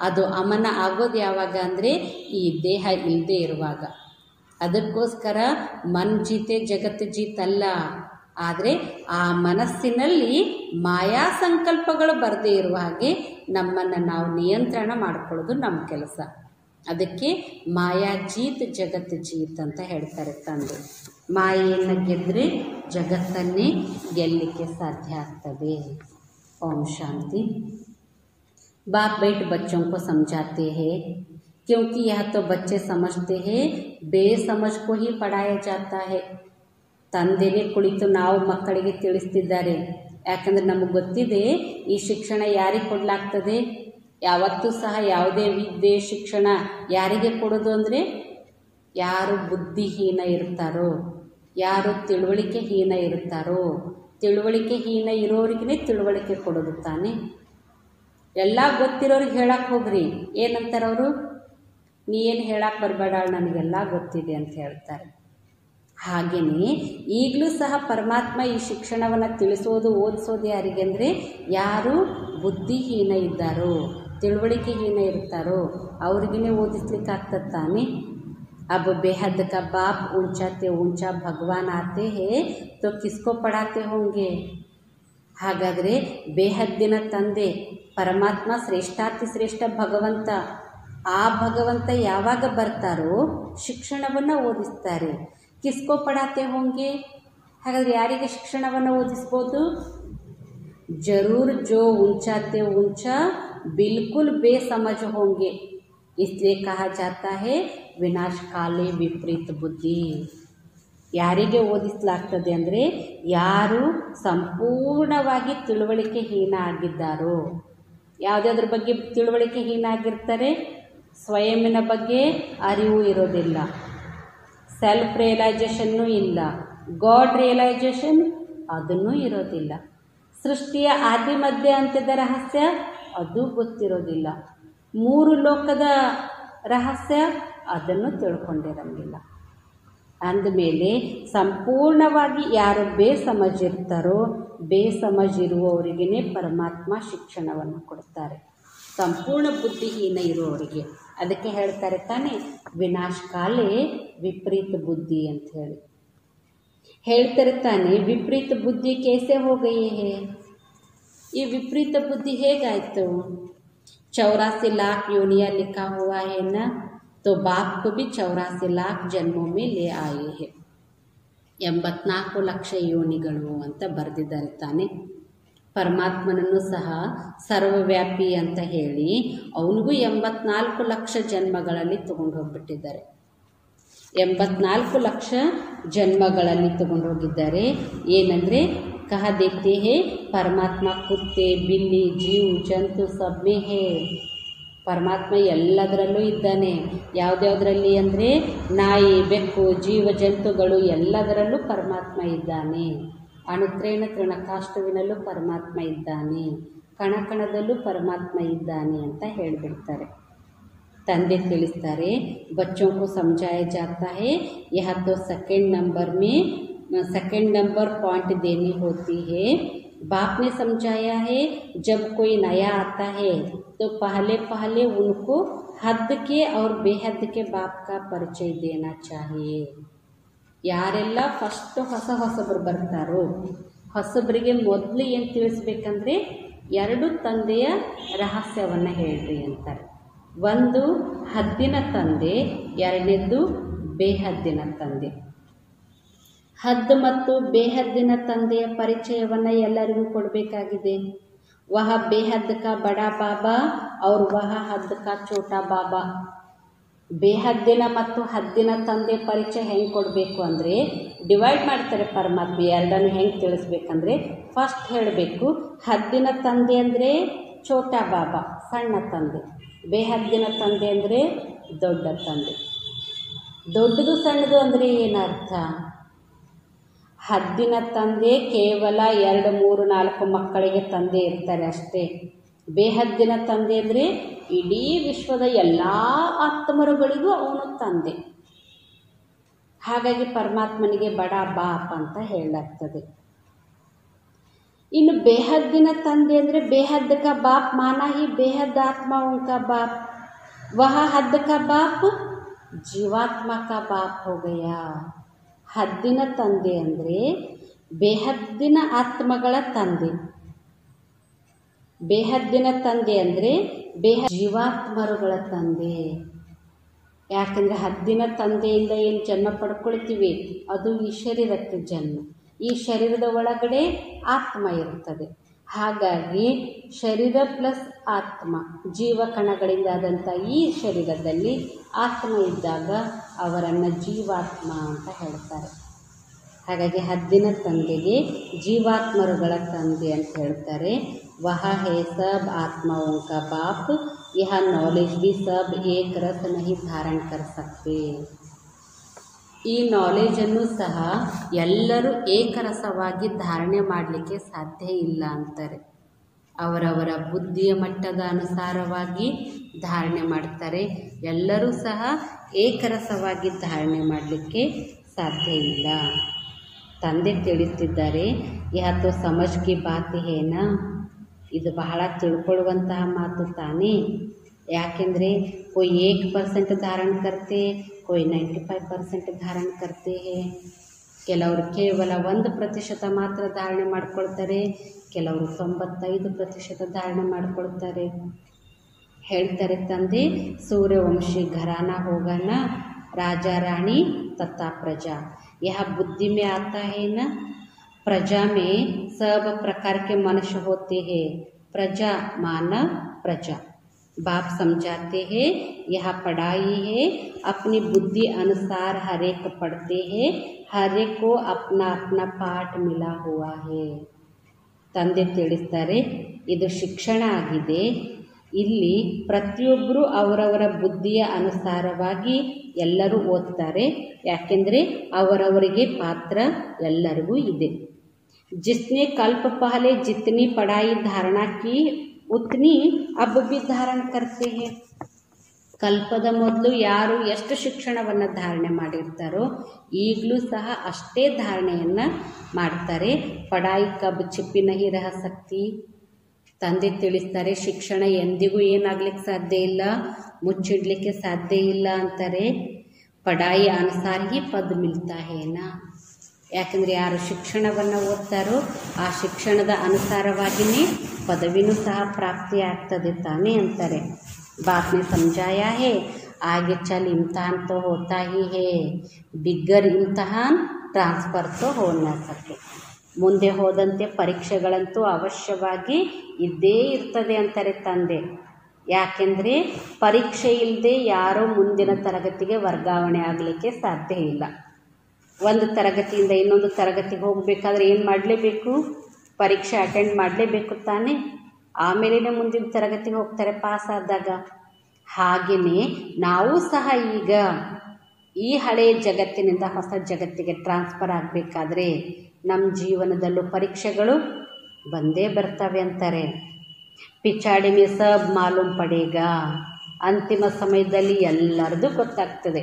ಅದು ಅಮನ ಆಗೋದು ಯಾವಾಗ ಅಂದರೆ ಈ ದೇಹ ಇಲ್ಲದೆ ಇರುವಾಗ. ಅದಕ್ಕೋಸ್ಕರ ಮನ್ ಜೀತೆ ಜಗತ್ತು ಜೀತಲ್ಲ. ಆದರೆ ಆ ಮನಸ್ಸಿನಲ್ಲಿ ಮಾಯಾ ಸಂಕಲ್ಪಗಳು ಬರದೇ ಇರುವ ಹಾಗೆ ನಮ್ಮನ್ನು ನಾವು ನಿಯಂತ್ರಣ ಮಾಡಿಕೊಳ್ಳೋದು ನಮ್ಮ ಕೆಲಸ. ಅದಕ್ಕೆ ಮಾಯಾ ಜೀತ್ ಜಗತ್ತು ಜೀತ್ ಅಂತ ಹೇಳ್ತಾರೆ ತಂದೆ. ಮಾಯೆಯನ್ನು ಗೆದ್ದರೆ ಜಗತ್ತನ್ನೇ ಗೆಲ್ಲಲಿಕ್ಕೆ ಸಾಧ್ಯ ಆಗ್ತದೆ. ಓಂ ಶಾಂತಿ. बाप बैठ बच्चों को समझाते हैं क्योंकि यह तो बच्चे समझते हैं, बेसमझ को ही पढ़ाया जाता है. ತಂದೆನೇ ಕುಳಿತು ನಾವು ಮಕ್ಕಳಿಗೆ ತಿಳಿಸ್ತಿದ್ದಾರೆ. ಯಾಕಂದರೆ ನಮಗೆ ಗೊತ್ತಿದೆ ಈ ಶಿಕ್ಷಣ ಯಾರಿಗೆ ಕೊಡಲಾಗ್ತದೆ. ಯಾವತ್ತೂ ಸಹ ಯಾವುದೇ ವಿದ್ಯೆ ಶಿಕ್ಷಣ ಯಾರಿಗೆ ಕೊಡೋದು ಅಂದರೆ ಯಾರು ಬುದ್ಧಿಹೀನ ಇರ್ತಾರೋ, ಯಾರು ತಿಳುವಳಿಕೆಹೀನ ಇರ್ತಾರೋ. ತಿಳುವಳಿಕೆಹೀನ ಇರೋರಿಗೇ ತಿಳುವಳಿಕೆ ಕೊಡೋದು ತಾನೆ. ಎಲ್ಲ ಗೊತ್ತಿರೋರಿಗೆ ಹೇಳಕ್ಕೆ ಹೋಗ್ರಿ, ಏನಂತಾರೆ ಅವರು? ನೀ ಏನು ಹೇಳಕ್ಕೆ ಬರಬೇಡ, ನನಗೆಲ್ಲ ಗೊತ್ತಿದೆ ಅಂತ ಹೇಳ್ತಾರೆ. ಹಾಗೆಯೇ ಈಗಲೂ ಸಹ ಪರಮಾತ್ಮ ಈ ಶಿಕ್ಷಣವನ್ನು ತಿಳಿಸೋದು ಓದಿಸೋದು ಯಾರಿಗೆ ಅಂದರೆ ಯಾರು ಬುದ್ಧಿಹೀನ ಇದ್ದಾರೋ, ತಿಳುವಳಿಕೆಹೀನ ಇರ್ತಾರೋ ಅವ್ರಿಗೇ ಓದಿಸ್ಲಿಕ್ಕಾಗ್ತದೆ ತಾನೆ. अब बेहद का बाप ऊंचा ते ऊंचा भगवान आते हैं तो किसको पढ़ाते होंगे. ಹಾಗಾದರೆ ಬೇಹದ್ದಿನ ತಂದೆ ಪರಮಾತ್ಮ ಶ್ರೇಷ್ಠಾತಿ ಶ್ರೇಷ್ಠ ಭಗವಂತ, ಆ ಭಗವಂತ ಯಾವಾಗ ಬರ್ತಾರೋ ಶಿಕ್ಷಣವನ್ನು ಓದಿಸ್ತಾರೆ. ಕಿಸ್ಕೋ ಪಢಾತೆ ಹೋಂಗೆ. ಹಾಗಾದರೆ ಯಾರಿಗೆ ಶಿಕ್ಷಣವನ್ನು ಓದಿಸ್ಬೋದು? ಜರೂರ್ ಜೋ ऊंचाते ऊंचा बिल्कुल बेसमझ होंगे, इसलिए कहा जाता है ವಿನಾಶ ಕಾಲೇ ವಿಪರೀತ ಬುದ್ಧಿ. ಯಾರಿಗೆ ಓದಿಸಲಾಗ್ತದೆ ಅಂದರೆ ಯಾರು ಸಂಪೂರ್ಣವಾಗಿ ತಿಳುವಳಿಕೆಹೀನ ಆಗಿದ್ದಾರೋ. ಯಾವುದಾದ್ರ ಬಗ್ಗೆ ತಿಳುವಳಿಕೆಹೀನ ಆಗಿರ್ತಾರೆ? ಸ್ವಯಂನ ಬಗ್ಗೆ ಅರಿವು ಇರೋದಿಲ್ಲ, ಸೆಲ್ಫ್ ರಿಯಲೈಸೇಷನ್ನೂ ಇಲ್ಲ, ಗಾಡ್ ರಿಯಲೈಸೇಷನ್ ಅದನ್ನೂ ಇರೋದಿಲ್ಲ, ಸೃಷ್ಟಿಯ ಆದಿ ಮಧ್ಯ ಅಂತ್ಯದ ರಹಸ್ಯ ಅದು ಗೊತ್ತಿರೋದಿಲ್ಲ, ಮೂರು ಲೋಕದ ರಹಸ್ಯ ಅದನ್ನು ತಿಳ್ಕೊಂಡಿರಂಗಿಲ್ಲ. ಅಂದಮೇಲೆ ಸಂಪೂರ್ಣವಾಗಿ ಯಾರು ಬೇಸಮಜಿರ್ತಾರೋ, ಬೇಸಮಜಿರುವವರಿಗೇ ಪರಮಾತ್ಮ ಶಿಕ್ಷಣವನ್ನು ಕೊಡ್ತಾರೆ, ಸಂಪೂರ್ಣ ಬುದ್ಧಿಹೀನ ಇರುವವರಿಗೆ. ಅದಕ್ಕೆ ಹೇಳ್ತಾರೆ ತಾನೇ ವಿನಾಶ ಕಾಲೇ ವಿಪರೀತ ಬುದ್ಧಿ ಅಂತ ಹೇಳಿ ಹೇಳ್ತಾರೆ ತಾನೆ. ವಿಪರೀತ ಬುದ್ಧಿ ಕೇಸೆ ಹೋಗಯೇ ಹೇ. ಈ ವಿಪರೀತ ಬುದ್ಧಿ ಹೇಗಾಯಿತು? 84 लाख योनियाँ लिखा हुआ है ना, तो बाप को भी 84 लाख जन्मों में ले आए हैं. 84 ಲಕ್ಷ ಯೋನಿಗಳು ಅಂತ ಬರೆದಿದ್ದಾರೆ ತಾನೆ. ಪರಮಾತ್ಮನನ್ನು ಸಹ ಸರ್ವವ್ಯಾಪಿ ಅಂತ ಹೇಳಿ ಅವನಿಗೂ 84 ಲಕ್ಷ ಜನ್ಮಗಳಲ್ಲಿ ತಗೊಂಡು ಹೋಗ್ಬಿಟ್ಟಿದ್ದಾರೆ. 84 ಲಕ್ಷ ಜನ್ಮಗಳಲ್ಲಿ ತಗೊಂಡು ಹೋಗಿದ್ದಾರೆ. ಏನಂದರೆ कहा देते हैं परमात्मा कुत्ते बिल्ली जीव जंतु सब में है. ಪರಮಾತ್ಮ ಎಲ್ಲದರಲ್ಲೂ ಇದ್ದಾನೆ. ಯಾವುದ್ಯಾವುದರಲ್ಲಿ ಅಂದರೆ ನಾಯಿ ಬೆಕ್ಕು ಜೀವ ಜಂತುಗಳು ಎಲ್ಲದರಲ್ಲೂ ಪರಮಾತ್ಮ ಇದ್ದಾನೆ. ಅಣುತ್ರೇಣ ತೃಣಕಾಷ್ಟವಿನಲ್ಲೂ ಪರಮಾತ್ಮ ಇದ್ದಾನೆ, ಕಣಕಣದಲ್ಲೂ ಪರಮಾತ್ಮ ಇದ್ದಾನೆ ಅಂತ ಹೇಳಿಬಿಡ್ತಾರೆ. ತಂದೆ ತಿಳಿಸ್ತಾರೆ, बच्चों को समझाया जाता है यह तो सेकंड नंबर पॉइंट देनी होती है. बाप ने समझाया है जब कोई नया आता है तो पहले उनको हद के और बेहद के बाप का परिचय देना चाहिए. ಯಾರೆಲ್ಲ ಫಸ್ಟ್ ಹೊಸಬರು ಬರ್ತಾರೋ ಹೊಸಬರಿಗೆ ಮೊದಲು ಏನು ತಿಳಿಸ್ಬೇಕಂದ್ರೆ ಎರಡು ತಂದೆಯ ರಹಸ್ಯವನ್ನು ಹೇಳ್ರಿ ಅಂತಾರೆ. ಒಂದು ಹದ್ದಿನ ತಂದೆ, ಎರಡನೇದ್ದು ಬೇಹದ್ದಿನ ತಂದೆ. ಹದ್ದು ಮತ್ತು ಬೇಹದ್ದಿನ ತಂದೆಯ ಪರಿಚಯವನ್ನು ಎಲ್ಲರಿಗೂ ಕೊಡಬೇಕಾಗಿದೆ. ವಹ ಬೇಹದ್ ಕಾ ಬಡಾ ಬಾಬಾ और ವಹ ಹದ್ ಕಾ ಛೋಟಾ ಬಾಬಾ. ಬೇಹದ್ದಿನ ಮತ್ತು ಹದ್ದಿನ ತಂದೆ ಪರಿಚಯ ಹೆಂಗೆ ಕೊಡಬೇಕು ಅಂದರೆ ಡಿವೈಡ್ ಮಾಡ್ತಾರೆ ಪರಮಾತ್ಮ. ಎರಡನ್ನು ಹೆಂಗೆ ತಿಳಿಸ್ಬೇಕಂದ್ರೆ ಫಸ್ಟ್ ಹೇಳಬೇಕು, ಹದ್ದಿನ ತಂದೆ ಅಂದರೆ ಛೋಟಾ ಬಾಬಾ, ಸಣ್ಣ ತಂದೆ. ಬೇಹದ್ದಿನ ತಂದೆ ಅಂದರೆ ದೊಡ್ಡ ತಂದೆ. ದೊಡ್ಡದು ಸಣ್ಣದು ಅಂದರೆ ಏನರ್ಥ? ಹದ್ದಿನ ತಂದೆ ಕೇವಲ 2, 3, 4 ಮಕ್ಕಳಿಗೆ ತಂದೆ ಇರ್ತಾರೆ ಅಷ್ಟೇ. ಬೇಹದ್ದಿನ ತಂದೆ ಅಂದರೆ ಇಡೀ ವಿಶ್ವದ ಎಲ್ಲ ಆತ್ಮರುಗಳಿಗೂ ಅವನು ತಂದೆ. ಹಾಗಾಗಿ ಪರಮಾತ್ಮನಿಗೆ ಬಡಾ ಬಾಪ್ ಅಂತ ಹೇಳಲಾಗ್ತದೆ. ಇನ್ನು ಬೇಹದ್ದಿನ ತಂದೆ ಅಂದರೆ ಬೇಹದ್ ಕಾ ಬಾಪ್ ಮಾನಾ ಹಿ ಬೇಹದ್ ಆತ್ಮ ಉನ್ಕಾ ಬಾಪ್. ವಹ ಹದ್ ಕಾ ಬಾಪ್ ಜೀವಾತ್ಮ ಕಾ ಬಾಪ್ ಹೋ ಗಯಾ. ಹದ್ದಿನ ತಂದೆ ಅಂದರೆ ಬೇಹದ್ದಿನ ಆತ್ಮಗಳ ತಂದೆ. ಬೇಹದ್ದಿನ ತಂದೆ ಅಂದರೆ ಜೀವಾತ್ಮರುಗಳ ತಂದೆ. ಯಾಕೆಂದರೆ ಹದ್ದಿನ ತಂದೆಯಿಂದ ಏನು ಜನ್ಮ ಪಡ್ಕೊಳ್ತೀವಿ ಅದು ಈ ಶರೀರಕ್ಕೆ ಜನ್ಮ. ಈ ಶರೀರದ ಒಳಗಡೆ ಆತ್ಮ ಇರ್ತದೆ. ಹಾಗಾಗಿ ಶರೀರ ಪ್ಲಸ್ ಆತ್ಮ, ಜೀವಕಣಗಳಿಂದ ಆದಂಥ ಈ ಶರೀರದಲ್ಲಿ ಆತ್ಮ ಇದ್ದಾಗ ಅವರನ್ನು ಜೀವಾತ್ಮ ಅಂತ ಹೇಳ್ತಾರೆ. ಹಾಗಾಗಿ ಹದ್ದಿನ ತಂದೆಗೆ ಜೀವಾತ್ಮರುಗಳ ತಂದೆ ಅಂತ ಹೇಳ್ತಾರೆ. ವಹ ಹೇ ಸಬ್ ಆತ್ಮಾओं का बाप, यह नॉलेज भी सब एक रस नहीं धारण कर सकते. ಈ ನಾಲೆಜನ್ನು ಸಹ ಎಲ್ಲರೂ ಏಕರಸವಾಗಿ ಧಾರಣೆ ಮಾಡಲಿಕ್ಕೆ ಸಾಧ್ಯ ಇಲ್ಲ ಅಂತಾರೆ. ಅವರವರ ಬುದ್ಧಿಯ ಮಟ್ಟದ ಅನುಸಾರವಾಗಿ ಧಾರಣೆ ಮಾಡ್ತಾರೆ. ಎಲ್ಲರೂ ಸಹ ಏಕರಸವಾಗಿ ಧಾರಣೆ ಮಾಡಲಿಕ್ಕೆ ಸಾಧ್ಯ ಇಲ್ಲ. ತಂದೆ ತಿಳಿಸುತ್ತಿದ್ದಾರೆ, ಯಾತೋ ಸಮಜ್ ಕಿ ಬಾತ್ ಹೇನಾ. ಇದು ಬಹಳ ತಿಳ್ಕೊಳ್ಳುವಂತಹ ಮಾತು ತಾನೇ. ಯಾಕೆಂದರೆ कोई 1% धारण करते, कोई 95% धारण करते हैं. ಕೆಲವರು ಕೇವಲ 1% ಮಾತ್ರ ಧಾರಣೆ ಮಾಡ್ಕೊಳ್ತಾರೆ, ಕೆಲವರು 95% ಧಾರಣೆ ಮಾಡ್ಕೊಳ್ತಾರೆ. ಹೇಳ್ತಾರೆ ತಂದೆ, ಸೂರ್ಯವಂಶಿ ಘರಾನ ಹೋಗನ राजा रानी तथा प्रजा. यह बुद्धि में आता है ना. प्रजा में सब प्रकार के मनुष्य होते हैं. प्रजा मानव प्रजा. बाप समझाते हैं यह पढ़ाई है, अपनी बुद्धि अनुसार हर एक पढ़ते हैं, हर एक को अपना अपना पाठ मिला हुआ है. ತಂದೆ ತಿಳಿಸ್ತಾರೆ, ಇದು ಶಿಕ್ಷಣ ಆಗಿದೆ. ಇಲ್ಲಿ ಪ್ರತಿಯೊಬ್ಬರು ಅವರವರ ಬುದ್ಧಿಯ ಅನುಸಾರವಾಗಿ ಎಲ್ಲರೂ ಓದ್ತಾರೆ. ಯಾಕೆಂದರೆ ಅವರವರಿಗೆ ಪಾತ್ರ ಎಲ್ಲರಿಗೂ ಇದೆ. जिसने कल्प पहले जितनी पढ़ाई धारणा की उतनी अब भी धारण करते हैं. ಕಲ್ಪದ ಮೊದಲು ಯಾರು ಎಷ್ಟು ಶಿಕ್ಷಣವನ್ನು ಧಾರಣೆ ಮಾಡಿರ್ತಾರೋ ಈಗಲೂ ಸಹ ಅಷ್ಟೇ ಧಾರಣೆಯನ್ನು ಮಾಡ್ತಾರೆ. ಪಢಾಯಿ ಕಬ್ ಚಿಪ್ಪಿ ನಹಿ ರಹ ಸಕ್ತಿ. ತಂದೆ ತಿಳಿಸ್ತಾರೆ, ಶಿಕ್ಷಣ ಎಂದಿಗೂ ಏನಾಗ್ಲಿಕ್ಕೆ ಸಾಧ್ಯ ಇಲ್ಲ, ಮುಚ್ಚಿಡ್ಲಿಕ್ಕೆ ಸಾಧ್ಯ ಇಲ್ಲ ಅಂತಾರೆ. ಪಢಾಯಿ ಅನುಸಾರ ಹಿ ಪದ ಮಿಲ್ತಾ ಹೇನಾ. ಯಾಕಂದರೆ ಯಾರು ಶಿಕ್ಷಣವನ್ನು ಓದ್ತಾರೋ ಆ ಶಿಕ್ಷಣದ ಅನುಸಾರವಾಗಿಯೇ ಪದವಿನೂ ಸಹ ಪ್ರಾಪ್ತಿ ಆಗ್ತದೆ ತಾನೇ ಅಂತಾರೆ. बाप ने समझाया है आगे चल इम्तहान तो होता ही है, बिगर इम्तहान ट्रांसफ़र तो हो न सके. ಮುಂದೆ ಹೋದಂತೆ ಪರೀಕ್ಷೆಗಳಂತೂ ಅವಶ್ಯವಾಗಿ ಇದ್ದೇ ಇರ್ತದೆ ಅಂತಾರೆ ತಂದೆ. ಯಾಕೆಂದರೆ ಪರೀಕ್ಷೆ ಇಲ್ಲದೆ ಯಾರೂ ಮುಂದಿನ ತರಗತಿಗೆ ವರ್ಗಾವಣೆ ಆಗಲಿಕ್ಕೆ ಸಾಧ್ಯ ಇಲ್ಲ. ಒಂದು ತರಗತಿಯಿಂದ ಇನ್ನೊಂದು ತರಗತಿಗೆ ಹೋಗಬೇಕಾದ್ರೆ ಏನು ಮಾಡಲೇಬೇಕು? ಪರೀಕ್ಷೆ ಅಟೆಂಡ್ ಮಾಡಲೇಬೇಕು ತಾನೇ. ಆಮೇಲೆ ಮುಂದಿನ ತರಗತಿಗೆ ಹೋಗ್ತಾರೆ ಪಾಸ್ ಆದಾಗ. ಹಾಗೆಯೇ ನಾವು ಸಹ ಈಗ ಈ ಹಳೆಯ ಜಗತ್ತಿನಿಂದ ಹೊಸ ಜಗತ್ತಿಗೆ ಟ್ರಾನ್ಸ್ಫರ್ ಆಗಬೇಕಾದ್ರೆ ನಮ್ಮ ಜೀವನದಲ್ಲೂ ಪರೀಕ್ಷೆಗಳು ಬಂದೇ ಬರ್ತವೆ ಅಂತಾರೆ. ಪಿಚಾಡಿ ಮೇ ಸಬ್ ಮಾಲೂಮ್ ಪಡೇಗಾ. ಅಂತಿಮ ಸಮಯದಲ್ಲಿ ಎಲ್ಲರದು ಗೊತ್ತಾಗ್ತದೆ.